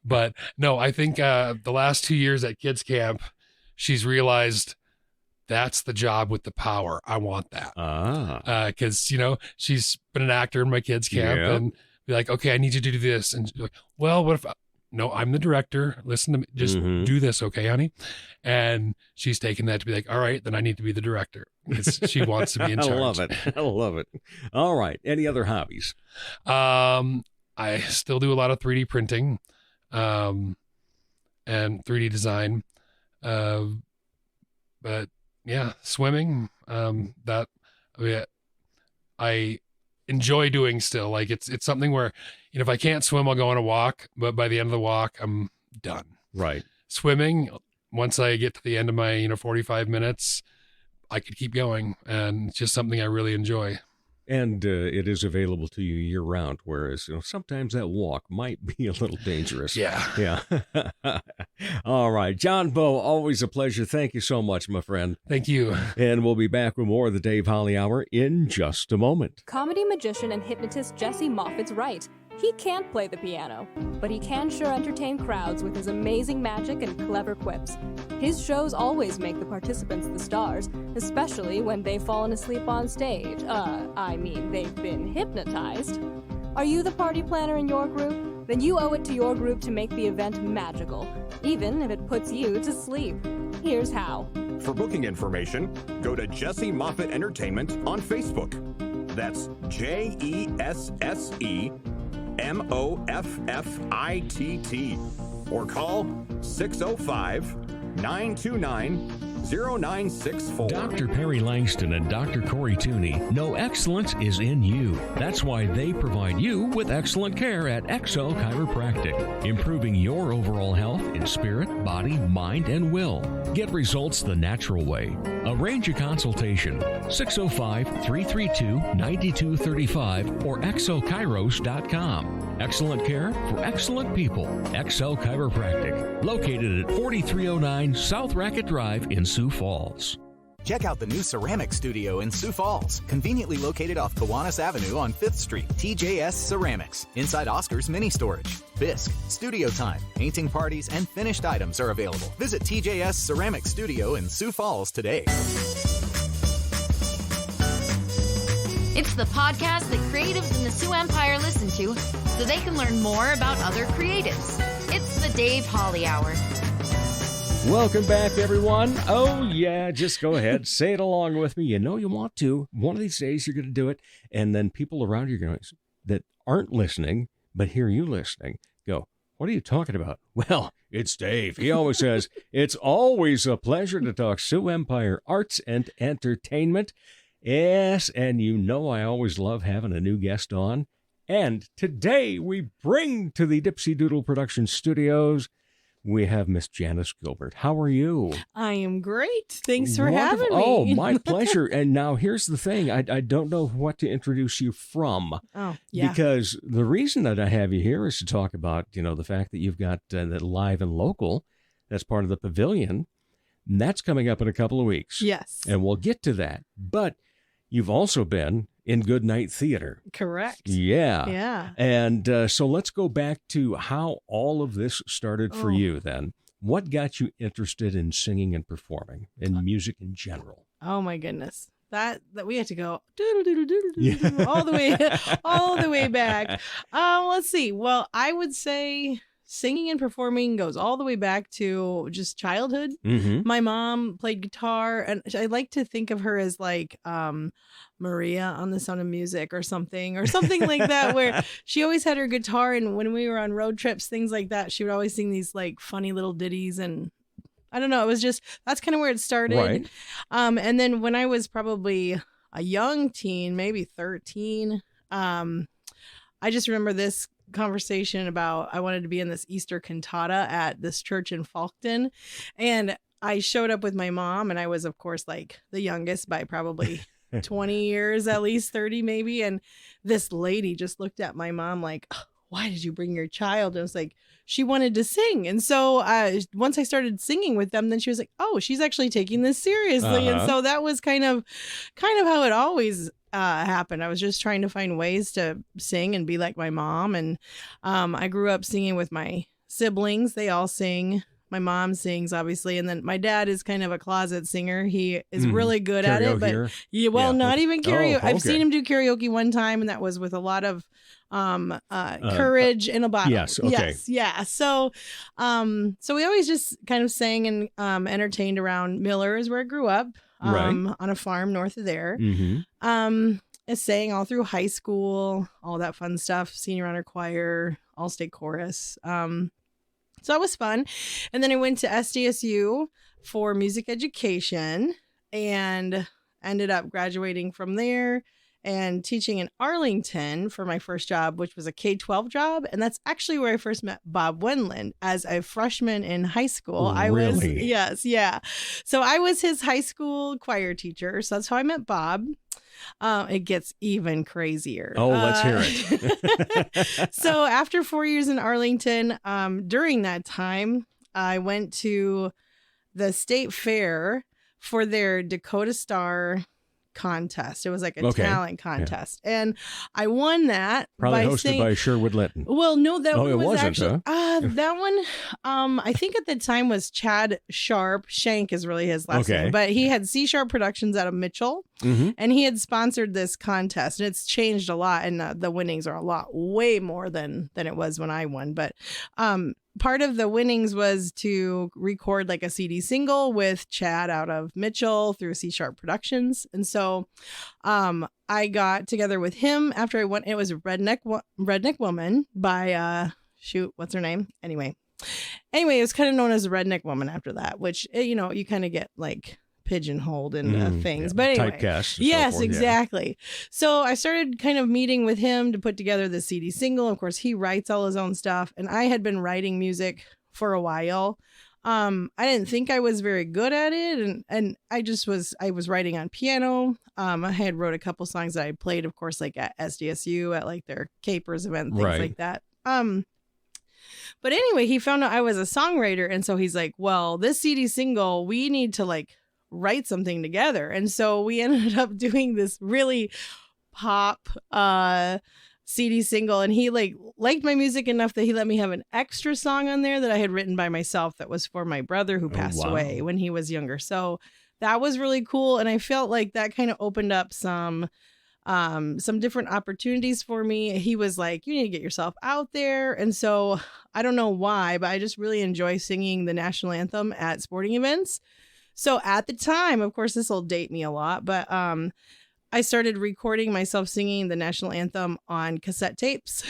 but no, I think the last 2 years at kids camp, she's realized that's the job with the power. I want that. Because, she's been an actor in my kids camp and be like, okay, I need you to do this. And she'd be like, well, what if, no, I'm the director. Listen to me. Just do this. Okay, honey. And she's taken that to be like, all right, then I need to be the director, because she wants to be in charge. I love it. I love it. All right. Any other hobbies? I still do a lot of 3D printing, and 3D design. But yeah, swimming, I enjoy doing still. Like it's something where, if I can't swim, I'll go on a walk, but by the end of the walk, I'm done. Right. Swimming, once I get to the end of my, 45 minutes, I could keep going, and it's just something I really enjoy. And it is available to you year round, whereas sometimes that walk might be a little dangerous. Yeah. All right. John Bowe, always a pleasure. Thank you so much, my friend. Thank you. And we'll be back with more of the Dave Holly Hour in just a moment. Comedy magician and hypnotist Jesse Moffat's right. He can't play the piano, but he can sure entertain crowds with his amazing magic and clever quips. His shows always make the participants the stars, especially when they've fallen asleep on stage. They've been hypnotized. Are you the party planner in your group? Then you owe it to your group to make the event magical, even if it puts you to sleep. Here's how. For booking information, go to Jesse Moffat Entertainment on Facebook. That's JESSEMOFFITT. Or call 605-929-0964. Dr. Perry Langston and Dr. Corey Towne know excellence is in you. That's why they provide you with excellent care at XO Chiropractic, improving your overall health in spirit, body, mind, and will. Get results the natural way. Arrange a consultation. 605-332-9235 or exokairos.com. Excellent care for excellent people. XO Chiropractic, located at 4309 South Racket Drive in Sioux Falls. Check out the new ceramic studio in Sioux Falls, conveniently located off Kiwanis Avenue on 5th Street. TJS Ceramics, inside Oscar's Mini Storage. Bisque, studio time, painting parties, and finished items are available. Visit TJS Ceramic Studio in Sioux Falls today. It's the podcast that creatives in the Sioux Empire listen to so they can learn more about other creatives. It's the Dave Holly Hour. Welcome back, everyone. Oh, yeah, just go ahead. Say it along with me. You know you want to. One of these days you're going to do it, and then people around you are going to, that aren't listening but hear you listening go, what are you talking about? Well, it's Dave. He always says, it's always a pleasure to talk Sioux Empire arts and entertainment. Yes, and I always love having a new guest on. And today we bring to the Dipsy Doodle Production Studios, we have Miss Janice Gilbert. How are you? I am great. Thanks for having me. Oh, my pleasure. And now here's the thing. I don't know what to introduce you from. Oh, yeah. Because the reason that I have you here is to talk about, the fact that you've got that live and local. That's part of the pavilion. And that's coming up in a couple of weeks. Yes. And we'll get to that. But you've also been in Goodnight Theater. Correct. Yeah. Yeah. And so let's go back to how all of this started for you then. What got you interested in singing and performing and music in general? Oh, my goodness. That we had to go all the way back. Let's see. Well, I would say singing and performing goes all the way back to just childhood. Mm-hmm. My mom played guitar, and I like to think of her as like Maria on The Sound of Music or something like that, where she always had her guitar, and when we were on road trips, things like that, she would always sing these like funny little ditties, and I don't know. It was just, that's kind of where it started. Right. And then when I was probably a young teen, maybe 13, I just remember this conversation about I wanted to be in this Easter cantata at this church in Falkton. And I showed up with my mom, and I was, of course, like the youngest by probably 20 years, at least 30 maybe. And this lady just looked at my mom like, why did you bring your child? And I was like, she wanted to sing. And so once I started singing with them, then she was like, oh, she's actually taking this seriously. And so that was kind of how it always happened. I was just trying to find ways to sing and be like my mom. And I grew up singing with my siblings. They all sing. My mom sings, obviously, and then my dad is kind of a closet singer. He is really good at it, but not even karaoke. I've seen him do karaoke one time, and that was with a lot of courage in a bottle. Yes, okay. Yes, yeah. So we always just kind of sang and entertained around Miller is where I grew up, on a farm north of there. I sang all through high school, all that fun stuff, senior honor choir, all state chorus. So that was fun. And then I went to SDSU for music education and ended up graduating from there and teaching in Arlington for my first job, which was a K-12 job. And that's actually where I first met Bob Wendland as a freshman in high school. Really? Yeah. So I was his high school choir teacher. So that's how I met Bob. It gets even crazier. Oh, let's hear it. So after 4 years in Arlington, during that time, I went to the state fair for their Dakota Star contest. It was like a talent contest. And I won that. Probably hosted by Sherwood Linton. Well, no, that one was wasn't, actually that one I think at the time was Chad Sharp. Shank is really his last name, but he had C Sharp Productions out of Mitchell, and he had sponsored this contest, and it's changed a lot, and the winnings are a lot way more than it was when I won. But part of the winnings was to record like a CD single with Chad out of Mitchell through C Sharp Productions. And so I got together with him after I won. It was Redneck Woman by what's her name? Anyway, it was kind of known as Redneck Woman after that, which, you kind of get like pigeonholed into things, but anyway, typecast. Yes, exactly. So I started kind of meeting with him to put together the CD single. Of course, he writes all his own stuff, and I had been writing music for a while. I didn't think I was very good at it, and I was writing on piano. I had wrote a couple songs that I played, of course, like at SDSU at like their Capers event, things like that. But anyway, he found out I was a songwriter, and so he's like, well, this CD single, we need to like write something together. And so we ended up doing this really pop CD single, and he liked my music enough that he let me have an extra song on there that I had written by myself that was for my brother who passed away when he was younger. So that was really cool, and I felt like that kind of opened up some different opportunities for me. He was like, you need to get yourself out there. And so I don't know why, but I just really enjoy singing the national anthem at sporting events. So at the time, of course, this will date me a lot, but I started recording myself singing the national anthem on cassette tapes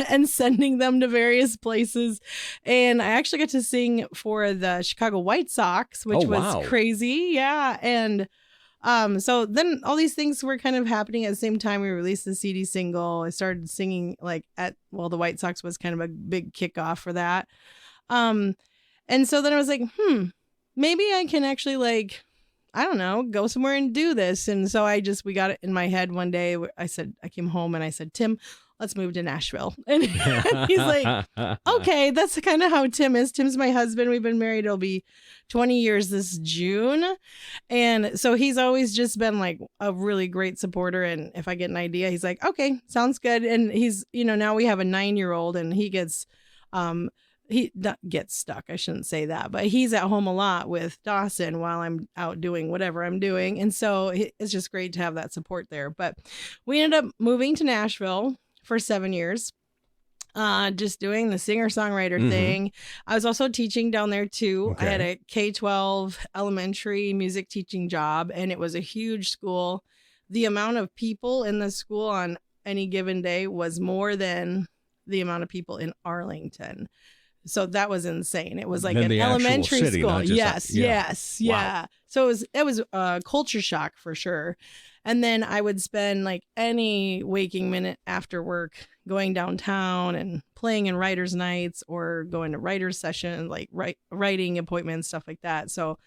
and sending them to various places. And I actually got to sing for the Chicago White Sox, which was crazy. Yeah. And so then all these things were kind of happening at the same time. We released the CD single. I started singing the White Sox was kind of a big kickoff for that. And so then I was like, maybe I can actually I don't know, go somewhere and do this. And so we got it in my head one day. I came home and I said, Tim, let's move to Nashville. And he's like, okay, that's kind of how Tim is. Tim's my husband. We've been married. It'll be 20 years this June. And so he's always just been like a really great supporter. And if I get an idea, he's like, okay, sounds good. And he's, now we have a 9-year-old, and he gets, he gets stuck. I shouldn't say that, but he's at home a lot with Dawson while I'm out doing whatever I'm doing. And so it's just great to have that support there. But we ended up moving to Nashville for 7 years, just doing the singer-songwriter thing. I was also teaching down there too. I had a K-12 elementary music teaching job, and it was a huge school. The amount of people in the school on any given day was more than the amount of people in Arlington. So that was insane. It was like Then an the actual elementary city, school. not just Yes, yeah. yes, Wow. yeah. So it was a culture shock for sure. And then I would spend like any waking minute after work going downtown and playing in writers' nights or going to writers' sessions, like writing appointments, stuff like that. So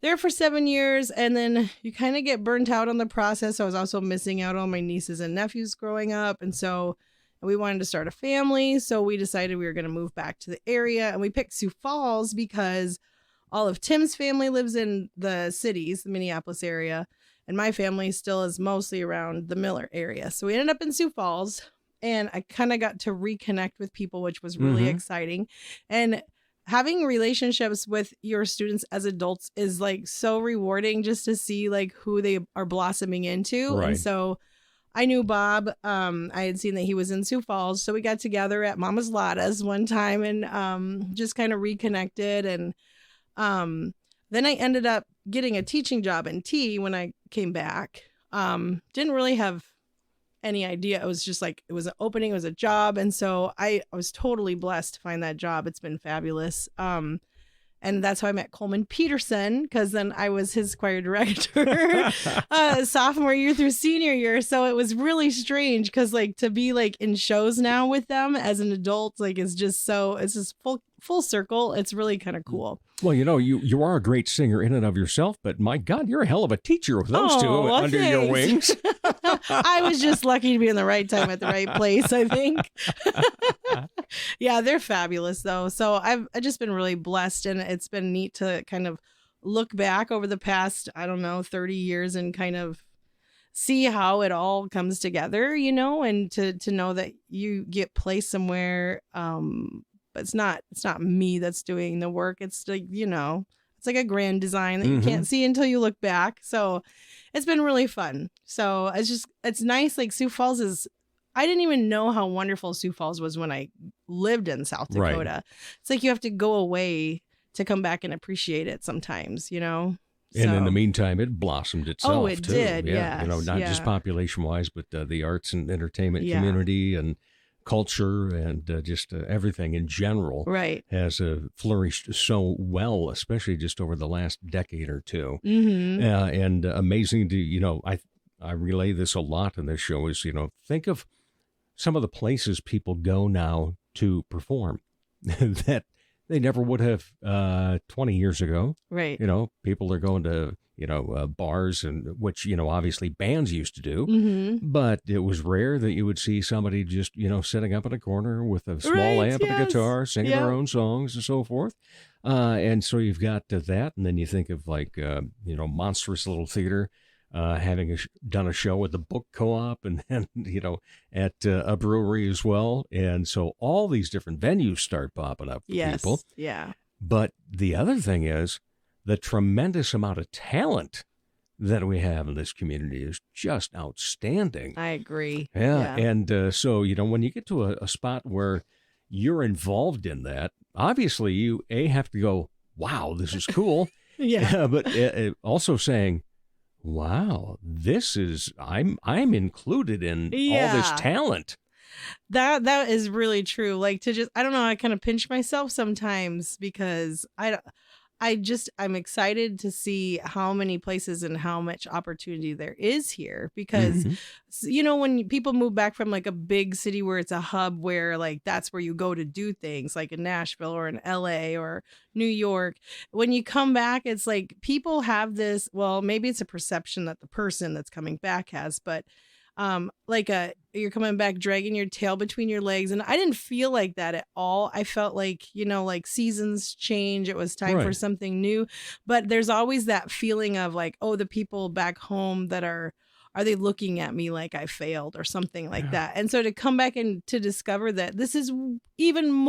there for 7 years, and then you kind of get burnt out on the process. I was also missing out on my nieces and nephews growing up, and so we wanted to start a family. So we decided we were going to move back to the area, and we picked Sioux Falls because all of Tim's family lives in the cities, the Minneapolis area, and my family still is mostly around the Miller area. So we ended up in Sioux Falls, and I kind of got to reconnect with people, which was really exciting. And having relationships with your students as adults is like so rewarding, just to see like who they are blossoming into. Right. And so I knew Bob. I had seen that he was in Sioux Falls. So we got together at Mama's Lada's one time and just kind of reconnected. And then I ended up getting a teaching job in T when I came back. Didn't really have any idea. It was just like, it was an opening, it was a job. And so I was totally blessed to find that job. It's been fabulous. And that's how I met Coleman Peterson, because then I was his choir director sophomore year through senior year. So it was really strange because like to be like in shows now with them as an adult, like it's just full circle. It's really kind of cool. Well, you know, you are a great singer in and of yourself, but my God, you're a hell of a teacher with those two well, under your thanks. wings. I was just lucky to be in the right time at the right place, I think. Yeah, they're fabulous though. So I've just been really blessed, and it's been neat to kind of look back over the past, 30 years and kind of see how it all comes together, and to know that you get placed somewhere. But it's not me that's doing the work. It's like, it's like a grand design that you can't see until you look back. So it's been really fun. So it's nice. Like Sioux Falls I didn't even know how wonderful Sioux Falls was when I lived in South Dakota. Right. It's like you have to go away to come back and appreciate it sometimes, And in the meantime, it blossomed itself. Oh, it too. did. Yeah. Yes. Not just population-wise, but the arts and entertainment community and culture and just everything in general has flourished so well, especially just over the last decade or two. And amazing to, I relay this a lot in this show is, think of some of the places people go now to perform that they never would have 20 years ago. Right. People are going to, bars, and which, obviously bands used to do. But it was rare that you would see somebody just, sitting up in a corner with a small amp and a guitar, singing their own songs and so forth. And so you've got that. And then you think of like, Monstrous Little Theater. Having done a show at the book co-op and then, at a brewery as well. And so all these different venues start popping up for people. Yeah. But the other thing is the tremendous amount of talent that we have in this community is just outstanding. I agree. Yeah. And so, when you get to a spot where you're involved in that, obviously you have to go, wow, this is cool. But also saying, wow, this is I'm included in all this talent. That is really true. Like to just, I don't know, I kind of pinch myself sometimes because I'm excited to see how many places and how much opportunity there is here because, when people move back from like a big city where it's a hub where like that's where you go to do things like in Nashville or in LA or New York, when you come back, it's like people have this, well, maybe it's a perception that the person that's coming back has, but you're coming back dragging your tail between your legs, and I didn't feel like that at all. I felt like like seasons change, it was time for something new, but there's always that feeling of like, oh, the people back home that are they looking at me like I failed or something like that. And so to come back and to discover that this is even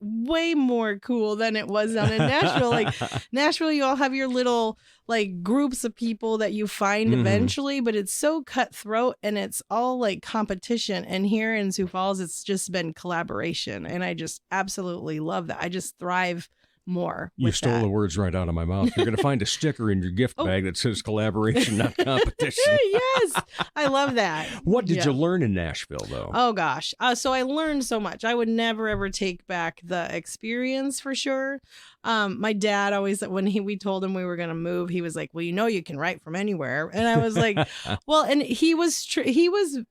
way more cool than it was down in Nashville. Like Nashville, you all have your little like groups of people that you find eventually, but it's so cutthroat and it's all like competition. And here in Sioux Falls, it's just been collaboration. And I just absolutely love that. I just thrive more. You with stole that. the words right out of my mouth. You're going to find a sticker in your gift bag that says collaboration, not competition. Yes, I love that. What did Yeah. you learn in Nashville, though? Oh gosh. So I learned so much. I would never ever take back the experience for sure. My dad always, when we told him we were going to move, he was like, well, you can write from anywhere. And I was like, well, and he was,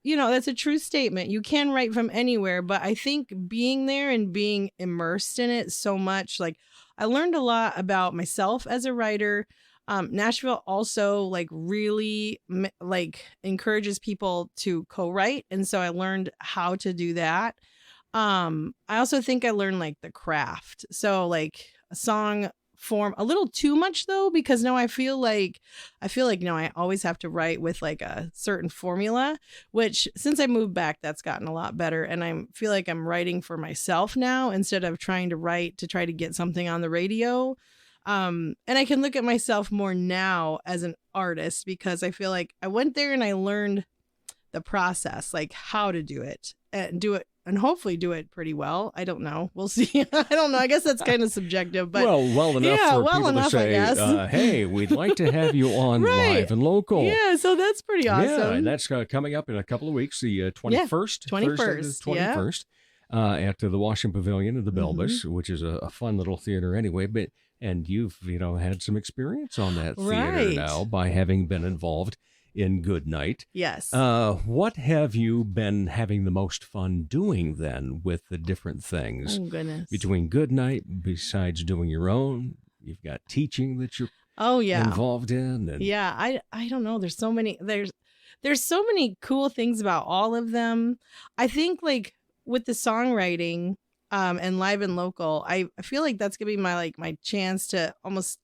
that's a true statement. You can write from anywhere, but I think being there and being immersed in it so much, like I learned a lot about myself as a writer. Nashville also really encourages people to co-write. And so I learned how to do that. I also think I learned the craft. So a song form a little too much though, because now I feel like now I always have to write with a certain formula, which since I moved back, that's gotten a lot better. And I feel like I'm writing for myself now instead of trying to write to try to get something on the radio. And I can look at myself more now as an artist because I feel like I went there and I learned the process, how to do it and hopefully do it pretty well. I don't know. We'll see. I don't know. I guess that's kind of subjective, but well enough for people to say, hey, we'd like to have you on Live and Local. Yeah, so that's pretty awesome. Yeah, and that's coming up in a couple of weeks, the 21st. 21st. At the Washiington Pavilion of the Belbus, which is a fun little theater anyway. And you've had some experience on that theater now by having been involved in Goodnight. Yes. What have you been having the most fun doing then with the different things? Oh, goodness. Between Goodnight, besides doing your own, you've got teaching that you're involved in. And... Yeah, I don't know. There's so many so many cool things about all of them. I think with the songwriting and Live and Local, I feel like that's gonna be my chance to almost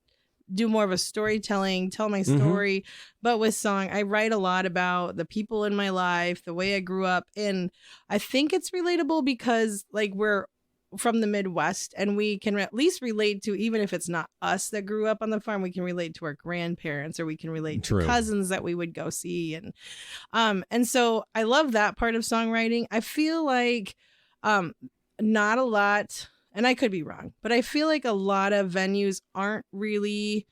do more of a storytelling, tell my story. But with song, I write a lot about the people in my life, the way I grew up. And I think it's relatable because we're from the Midwest and we can at least relate to, even if it's not us that grew up on the farm, we can relate to our grandparents or we can relate to cousins that we would go see. And so I love that part of songwriting. I feel like not a lot, and I could be wrong, but I feel like a lot of venues aren't really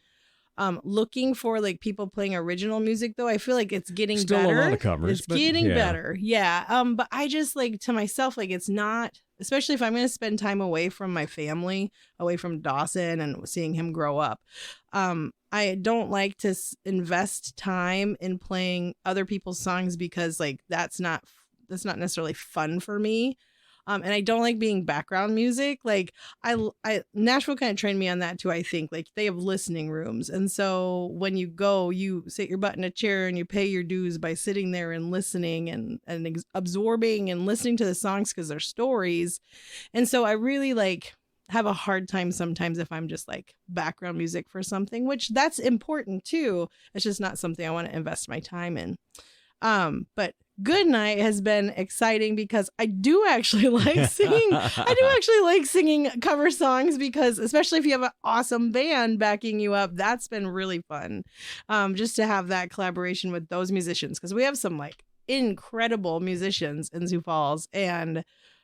looking for people playing original music, though. I feel like it's getting better. A lot of covers. It's getting better. Yeah. But I just to myself, it's not, especially if I'm going to spend time away from my family, away from Dawson and seeing him grow up. I don't like to invest time in playing other people's songs because that's not necessarily fun for me. And I don't like being background music. Nashville kind of trained me on that too. I think they have listening rooms. And so when you go, you sit your butt in a chair and you pay your dues by sitting there and listening and absorbing and listening to the songs because they're stories. And so I really have a hard time sometimes if I'm just background music for something, which that's important too. It's just not something I want to invest my time in. But Goodnight has been exciting because I do actually like singing. I do actually like singing cover songs because, especially if you have an awesome band backing you up, that's been really fun. Just to have that collaboration with those musicians, because we have some incredible musicians in Sioux Falls, and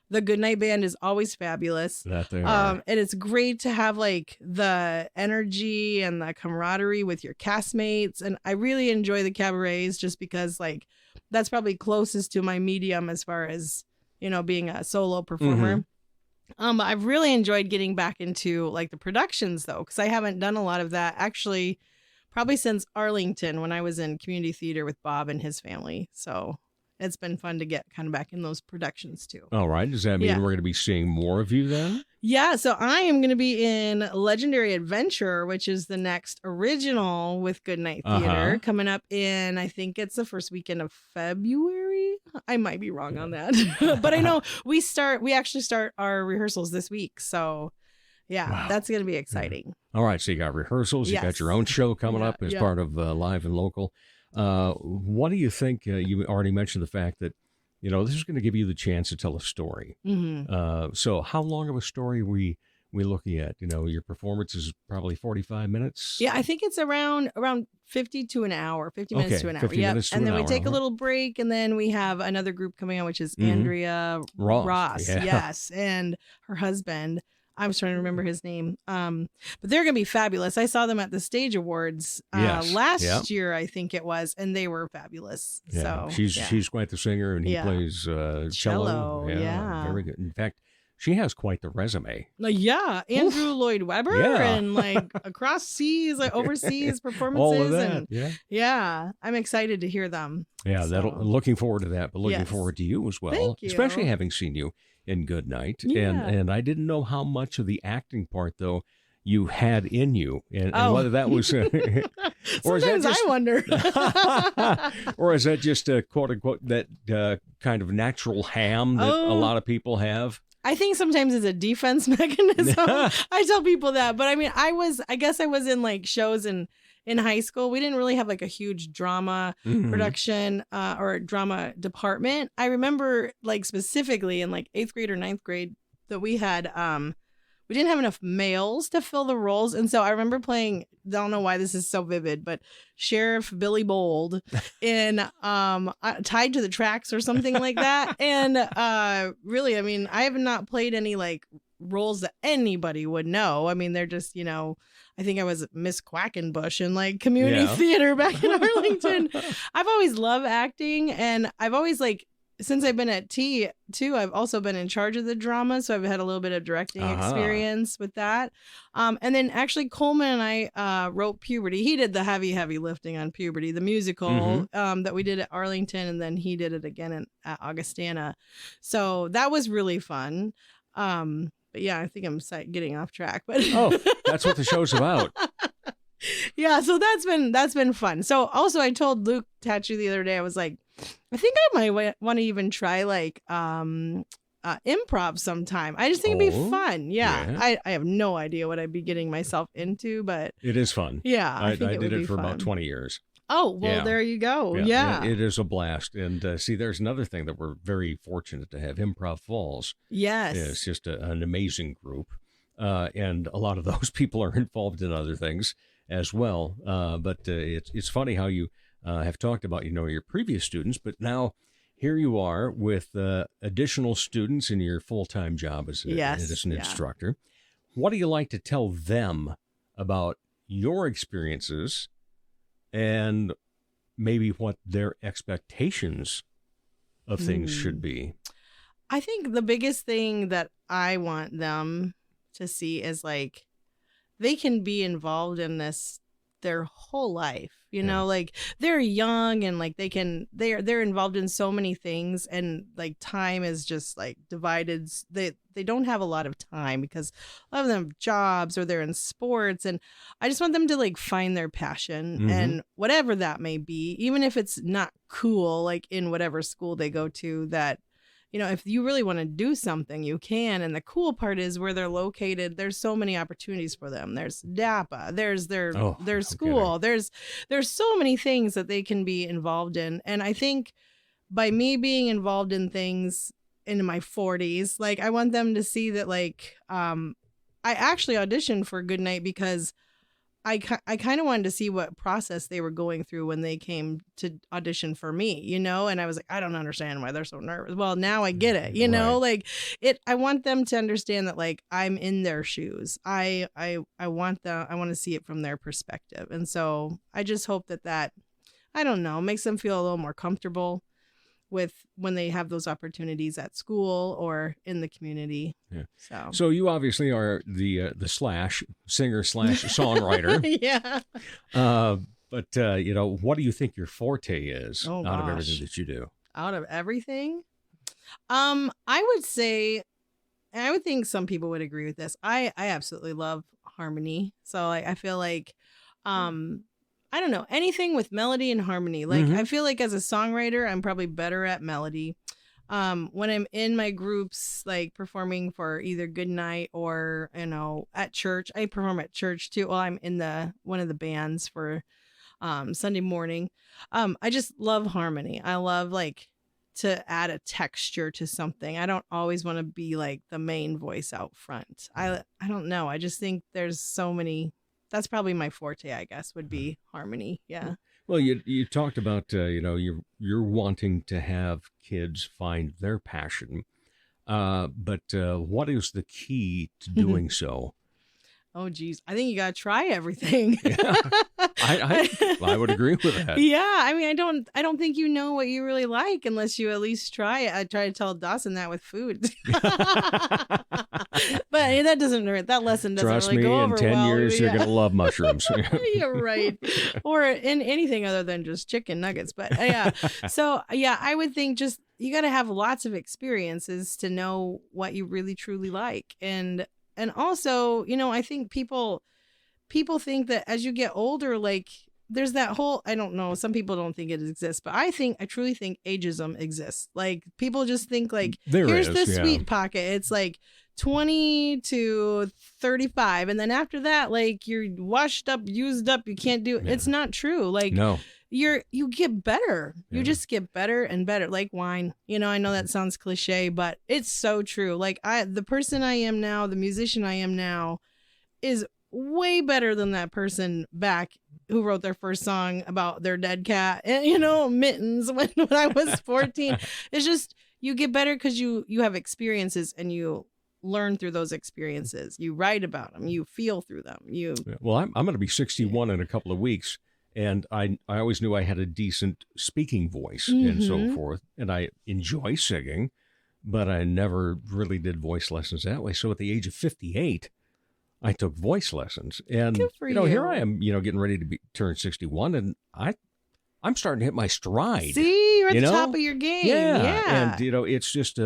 the Goodnight Band is always fabulous. That they are. And it's great to have the energy and the camaraderie with your castmates. And I really enjoy the cabarets just because that's probably closest to my medium as far as, being a solo performer. I've really enjoyed getting back into the productions though, because I haven't done a lot of that actually probably since Arlington when I was in community theater with Bob and his family. So it's been fun to get kind of back in those productions too. All right. Does that mean we're going to be seeing more of you then? Yeah. So I am going to be in Legendary Adventure, which is the next original with Goodnight Theater coming up in, I think it's the first weekend of February. I might be wrong on that, but I know we actually start our rehearsals this week. So yeah, that's going to be exciting. All right. So you got rehearsals, you got your own show coming up as part of Live and Local. What do you think? You already mentioned the fact that, this is going to give you the chance to tell a story. So how long of a story we looking at? Your performance is probably 45 minutes. Yeah, I think it's around 50 to an hour, 50 minutes to an hour. 50 minutes to and then an we hour. take a little break, and then we have another group coming on, which is Andrea Ross. Yeah. Yes, and her husband. I was trying to remember his name. But they're going to be fabulous. I saw them at the Stage Awards last year, I think it was, and they were fabulous. Yeah. So she's quite the singer, and he plays cello. Yeah, very good. In fact, she has quite the resume. Andrew Lloyd Webber and like across seas, like overseas performances. All of that. And I'm excited to hear them. Yeah, looking forward to that, but looking forward to you as well. Thank you. Especially having seen you in Good Night. Yeah. And I didn't know how much of the acting part though you had in you, and whether that was or is that Sometimes just, I wonder. or is that just a quote unquote that kind of natural ham that a lot of people have? I think sometimes it's a defense mechanism. I tell people that, but I mean, I guess I was in like shows in high school. We didn't really have like a huge drama production or drama department. I remember like specifically in like 8th grade or 9th grade that we had, we didn't have enough males to fill the roles. And so I remember playing, I don't know why this is so vivid, but Sheriff Billy Bold in Tied to the Tracks or something like that. And really, I mean, I have not played any like roles that anybody would know. I mean, they're just, I think I was Miss Quackenbush in like community theater back in Arlington. I've always loved acting, and I've always like, since I've been at T too, I've also been in charge of the drama, so I've had a little bit of directing experience with that. And then actually Coleman and I wrote Puberty. He did the heavy lifting on Puberty, the musical that we did at Arlington, and then he did it again at Augustana. So that was really fun. But yeah, I think I'm getting off track. But that's what the show's about. Yeah, so that's been fun. So also I told Luke Tatchu the other day, I was like, I think I might want to even try like improv sometime. I just think it'd be fun. Yeah. I have no idea what I'd be getting myself into, but it is fun. Yeah, I did it for fun. About 20 years. Oh, well, there you go. Yeah. It is a blast. And see, there's another thing that we're very fortunate to have. Improv Falls. Yes. It's just an amazing group. And a lot of those people are involved in other things as well. But it's funny how you have talked about, your previous students, but now here you are with additional students in your full-time job as an instructor. What do you like to tell them about your experiences and maybe what their expectations of things should be? I think the biggest thing that I want them to see is like they can be involved in this their whole life, like they're young and like they're involved in so many things, and like time is just like divided. They don't have a lot of time because a lot of them have jobs or they're in sports, and I just want them to like find their passion and whatever that may be, even if it's not cool, like in whatever school they go to, that if you really want to do something, you can. And the cool part is where they're located, there's so many opportunities for them. There's DAPA, there's their school, there's so many things that they can be involved in. And I think by me being involved in things in my 40s, like I want them to see that like I actually auditioned for Goodnight because I kind of wanted to see what process they were going through when they came to audition for me, and I was like, I don't understand why they're so nervous. Well, now I get it, like I want them to understand that like I'm in their shoes. I want to see it from their perspective. And so I just hope that I don't know, makes them feel a little more comfortable with when they have those opportunities at school or in the community. Yeah. So you obviously are the singer / songwriter. Yeah. But what do you think your forte is out of everything that you do? Out of everything? I would say, and I would think some people would agree with this, I absolutely love harmony. So I feel like I don't know, anything with melody and harmony. Like I feel like as a songwriter, I'm probably better at melody. When I'm in my groups, like performing for either Goodnight or, at church, I perform at church too. Well, I'm in one of the bands for Sunday morning. I just love harmony. I love like to add a texture to something. I don't always want to be like the main voice out front. I don't know. I just think there's so many. That's probably my forte, I guess, would be harmony. Yeah. Well, you talked about, you're wanting to have kids find their passion. But what is the key to doing so? Oh, geez. I think you got to try everything. Yeah. I would agree with that. Yeah. I mean, I don't think you know what you really like unless you at least try it. I try to tell Dawson that with food. But that doesn't hurt. That lesson doesn't Trust really me, go over in 10 well. years, you're going to love mushrooms. You're right. Or in anything other than just chicken nuggets. But yeah. So, yeah, I would think just you got to have lots of experiences to know what you really, truly like. And also, you know, I think people think that as you get older, like there's that whole, I don't know, some people don't think it exists, but I truly think ageism exists. Like people just think like, here's the sweet pocket. It's like 20 to 35. And then after that, like you're washed up, used up, you can't do it. It's not true. Like no. You get better. You just get better and better, like wine. You know, I know that sounds cliche, but it's so true. Like the person I am now, the musician I am now is way better than that person back who wrote their first song about their dead cat and, you know, mittens when I was 14. It's just, you get better because you have experiences and you learn through those experiences. You write about them. You feel through them. Well, I'm going to be 61 in a couple of weeks. And I always knew I had a decent speaking voice and so forth. And I enjoy singing, but I never really did voice lessons that way. So at the age of 58, I took voice lessons. And, Good for you. Here I am, getting ready to turn 61. And I'm starting to hit my stride. See, you're at the top of your game. Yeah. And, it's just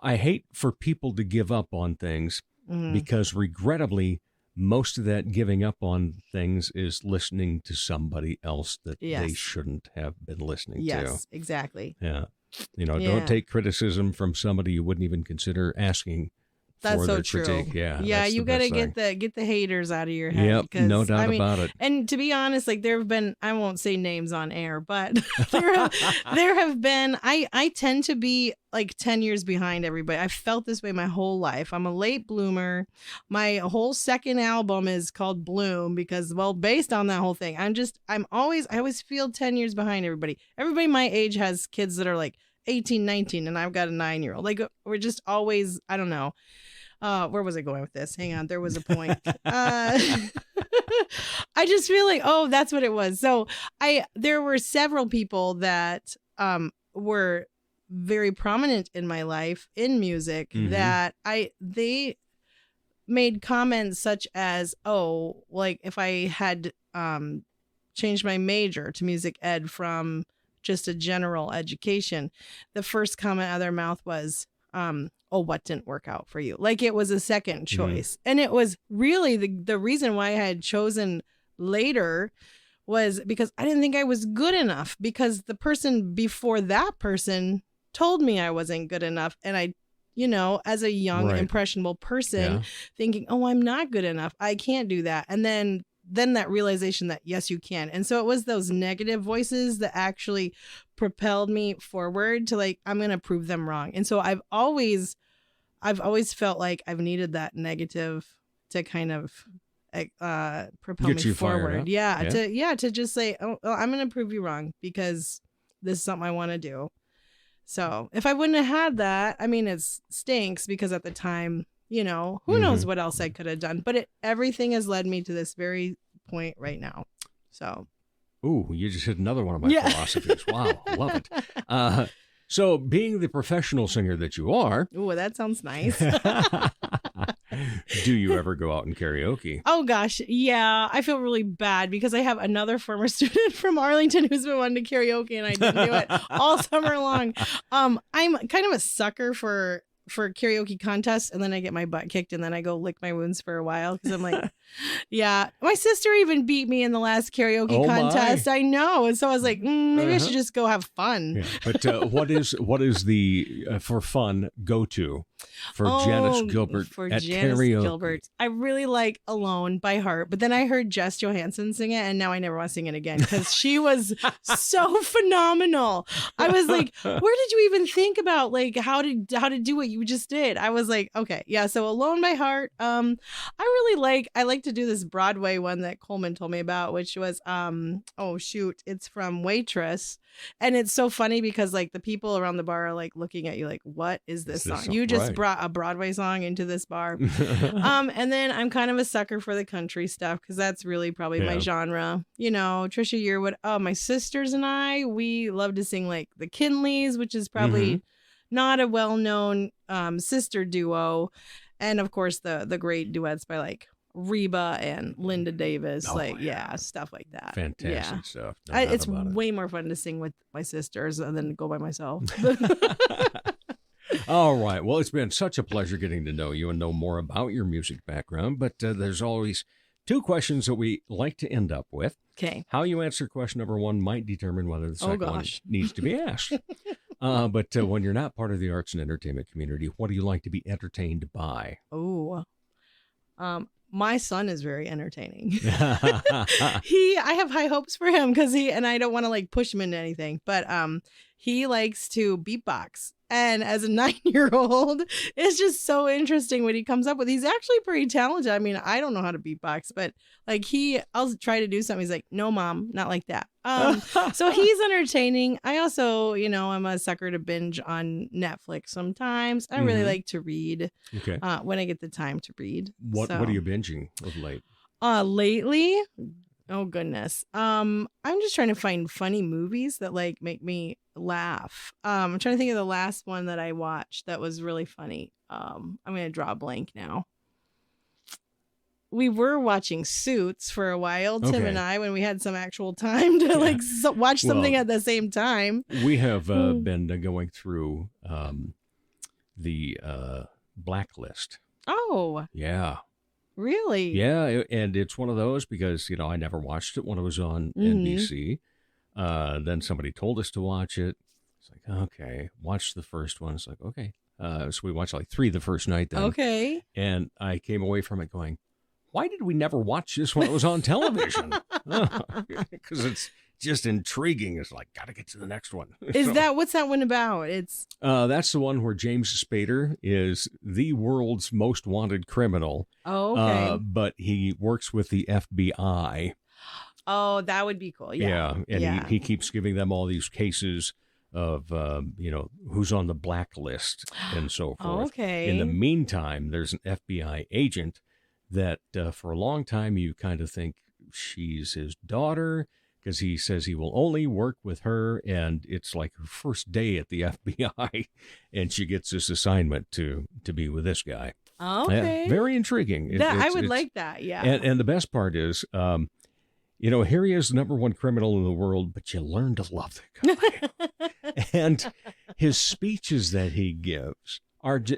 I hate for people to give up on things because regrettably, most of that giving up on things is listening to somebody else that they shouldn't have been listening to. Yes, exactly. Yeah. Don't take criticism from somebody you wouldn't even consider asking That's for so their true. critique. Yeah. Yeah, you got to get the haters out of your head. Yep, no doubt about it. And to be honest, like there have been, I won't say names on air, but there have been, I tend to be like 10 years behind everybody. I've felt this way my whole life. I'm a late bloomer. My whole second album is called Bloom because, well, based on that whole thing, I always feel 10 years behind everybody. Everybody my age has kids that are like 18, 19, and I've got a 9-year-old. Like we're just always, I don't know. Where was I going with this? Hang on, there was a point. I just feel like, oh, that's what it was. So there were several people that were very prominent in my life in music that they made comments such as, oh, like if I had changed my major to music ed from just a general education, the first comment out of their mouth was, oh, what didn't work out for you? Like it was a second choice. And it was really the reason why I had chosen later was because I didn't think I was good enough because the person before that person told me I wasn't good enough. And I, as a young, impressionable person thinking, oh, I'm not good enough. I can't do that. And then that realization that, yes, you can. And so it was those negative voices that actually propelled me forward to like, I'm going to prove them wrong. And so I've always felt like I've needed that negative to kind of propel me forward. To just say, oh, I'm going to prove you wrong because this is something I want to do. So if I wouldn't have had that, I mean, it stinks because at the time, who knows what else I could have done, but everything has led me to this very point right now. So. Ooh, you just hit another one of my philosophies. Wow. Love it. So being the professional singer that you are. Ooh, that sounds nice. Do you ever go out and karaoke? Oh, gosh. Yeah. I feel really bad because I have another former student from Arlington who's been wanting to karaoke and I didn't do it all summer long. I'm kind of a sucker for karaoke contests, and then I get my butt kicked and then I go lick my wounds for a while because I'm like, yeah. My sister even beat me in the last karaoke contest. I know. And so I was like, maybe I should just go have fun. Yeah. But what is the for fun go-to for Janice Gilbert at Janice karaoke? Gilbert. I really like Alone by heart, but then I heard Jess Johansson sing it and now I never want to sing it again because she was so phenomenal. I was like, where did you even think about like how to do what you just did? I was like, okay, yeah. So Alone by heart. I like like to do this Broadway one that Coleman told me about, which was it's from Waitress, and it's so funny because like the people around the bar are like looking at you like, what is this song? You just brought a Broadway song into this bar. And then I'm kind of a sucker for the country stuff because that's really probably my genre. You know, Trisha Yearwood. Oh, my sisters and I, we love to sing like the Kinleys, which is probably not a well-known sister duo. And of course the great duets by like Reba and Linda Davis, stuff like that. Fantastic stuff. It's way more fun to sing with my sisters than go by myself. All right. Well, it's been such a pleasure getting to know you and know more about your music background. But there's always two questions that we like to end up with. Okay. How you answer question number one might determine whether the second one needs to be asked. But when you're not part of the arts and entertainment community, what do you like to be entertained by? Oh, my son is very entertaining. I have high hopes for him because and I don't want to like push him into anything, but he likes to beatbox. And as a 9-year-old, it's just so interesting what he comes up with. He's actually pretty talented. I mean, I don't know how to beatbox, but like I'll try to do something. He's like, no, Mom, not like that. So he's entertaining. I also, I'm a sucker to binge on Netflix sometimes. I really like to read when I get the time to read. What are you binging of late? Lately? Oh, goodness. I'm just trying to find funny movies that like make me laugh. I'm trying to think of the last one that I watched that was really funny. I'm going to draw a blank now. We were watching Suits for a while, Tim and I, when we had some actual time to watch something at the same time. We have been going through the Blacklist. Oh. Yeah. Really? Yeah, and it's one of those because, I never watched it when it was on NBC. Then somebody told us to watch it. It's like, okay, watch the first one. It's like, okay. So we watched like 3 the first night then. Okay. And I came away from it going, why did we never watch this when it was on television? Because it's just intriguing. It's like, got to get to the next one. What's that one about? It's that's the one where James Spader is the world's most wanted criminal. Oh, okay. But he works with the FBI. Oh, that would be cool. Yeah. And he keeps giving them all these cases of, who's on the blacklist and so forth. Okay. In the meantime, there's an FBI agent that for a long time you kind of think she's his daughter because he says he will only work with her, and it's like her first day at the FBI, and she gets this assignment to be with this guy. Okay. Very intriguing. I would like that, yeah. And the best part is, here he is, the number one criminal in the world, but you learn to love the guy. And his speeches that he gives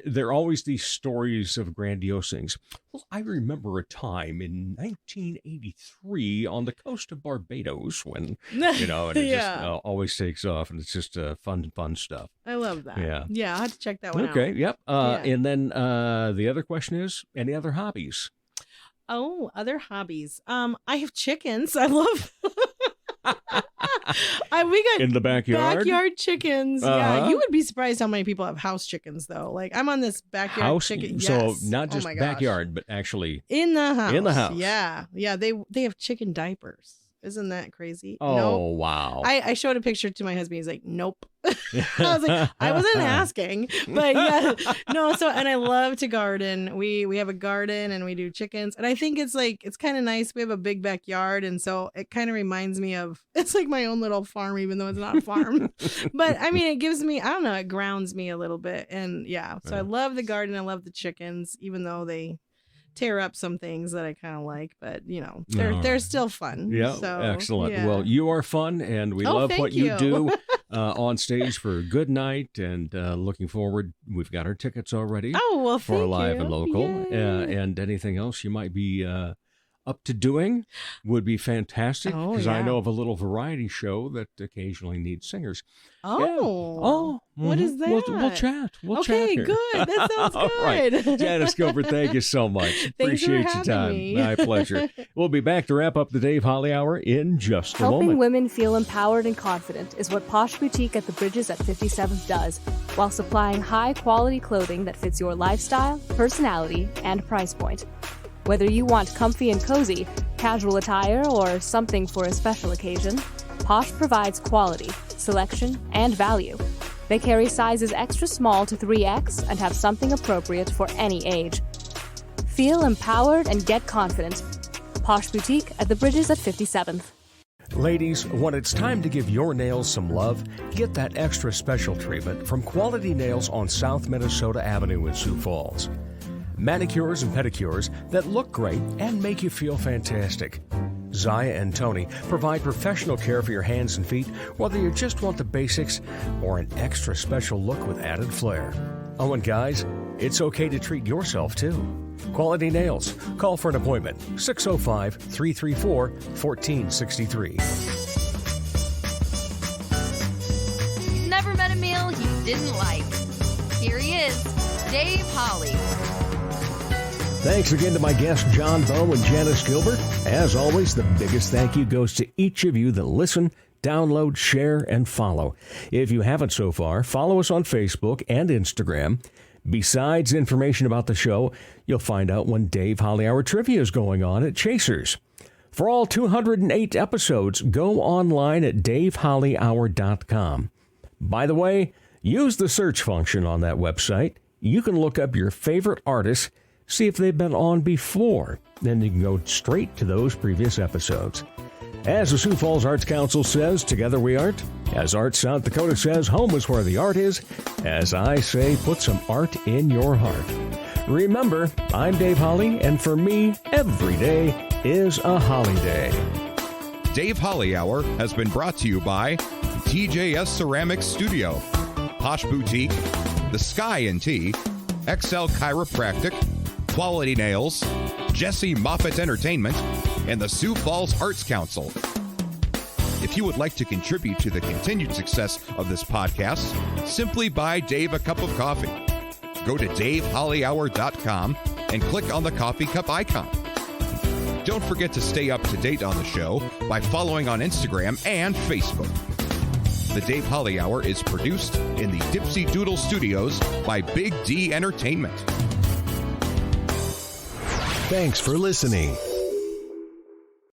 they're always these stories of grandiose things. Well, I remember a time in 1983 on the coast of Barbados when, and it just always takes off, and it's just fun stuff. I love that. Yeah. I'll have to check that one out. Okay, yep. And then the other question is, any other hobbies? Oh, other hobbies. I have chickens. I love... we got in the backyard chickens. Yeah, you would be surprised how many people have house chickens though. Like I'm on this backyard chicken. So not just backyard, but actually in the house. In the house. Yeah. They have chicken diapers. Isn't that crazy? Oh, nope. Wow. I showed a picture to my husband. He's like, nope. I was like, I wasn't asking. But yeah, no. So, and I love to garden. We have a garden and we do chickens. And I think it's kind of nice. We have a big backyard. And so it kind of reminds me of, it's like my own little farm, even though it's not a farm. But I mean, it gives me, I don't know, it grounds me a little bit. And yeah, so I love the garden. I love the chickens, even though they tear up some things that I kind of like, but they're still fun. Yeah, so, excellent. Yeah. Well, you are fun, and we love what you do on stage for Good Night, and looking forward. We've got our tickets already. Oh, well, for live and local, and anything else you might be up to doing would be fantastic, because I know of a little variety show that occasionally needs singers. Oh, yeah. Oh, what is that? We'll chat. We'll chat here. Good. That sounds good. All right. Janice Gilbert, thank you so much. Appreciate your time. Me. My pleasure. We'll be back to wrap up the Dave Holly Hour in just a moment. Helping women feel empowered and confident is what Posh Boutique at the Bridges at 57th does, while supplying high-quality clothing that fits your lifestyle, personality, and price point. Whether you want comfy and cozy, casual attire, or something for a special occasion, Posh provides quality, selection, and value. They carry sizes extra small to 3X and have something appropriate for any age. Feel empowered and get confident. Posh Boutique at the Bridges at 57th. Ladies, when it's time to give your nails some love, get that extra special treatment from Quality Nails on South Minnesota Avenue in Sioux Falls. Manicures and pedicures that look great and make you feel fantastic. Zaya and Tony provide professional care for your hands and feet, whether you just want the basics or an extra special look with added flair. Oh, and guys, it's okay to treat yourself too. Quality Nails. Call for an appointment. 605-334-1463. You've never met a meal you didn't like. Here he is, Dave Holly. Thanks again to my guests John Bowe and Janice Gilbert. As always, the biggest thank you goes to each of you that listen, download, share, and follow. If you haven't so far, follow us on Facebook and Instagram. Besides information about the show, you'll find out when Dave Holly Hour Trivia is going on at Chasers. For all 208 episodes, go online at davehollyhour.com. By the way, use the search function on that website. You can look up your favorite artists, see if they've been on before. Then you can go straight to those previous episodes. As the Sioux Falls Arts Council says, together we art. As Arts South Dakota says, home is where the art is. As I say, put some art in your heart. Remember, I'm Dave Holly, and for me, every day is a holiday. Dave Holly Hour has been brought to you by TJS Ceramics Studio, Posh Boutique, The Sky and Tea, XL Chiropractic, Quality Nails, Jesse Moffitt Entertainment, and the Sioux Falls Arts Council. If you would like to contribute to the continued success of this podcast, simply buy Dave a cup of coffee. Go to davehollyhour.com and click on the coffee cup icon. Don't forget to stay up to date on the show by following on Instagram and Facebook. The Dave Holly Hour is produced in the Dipsy Doodle Studios by Big D Entertainment. Thanks for listening.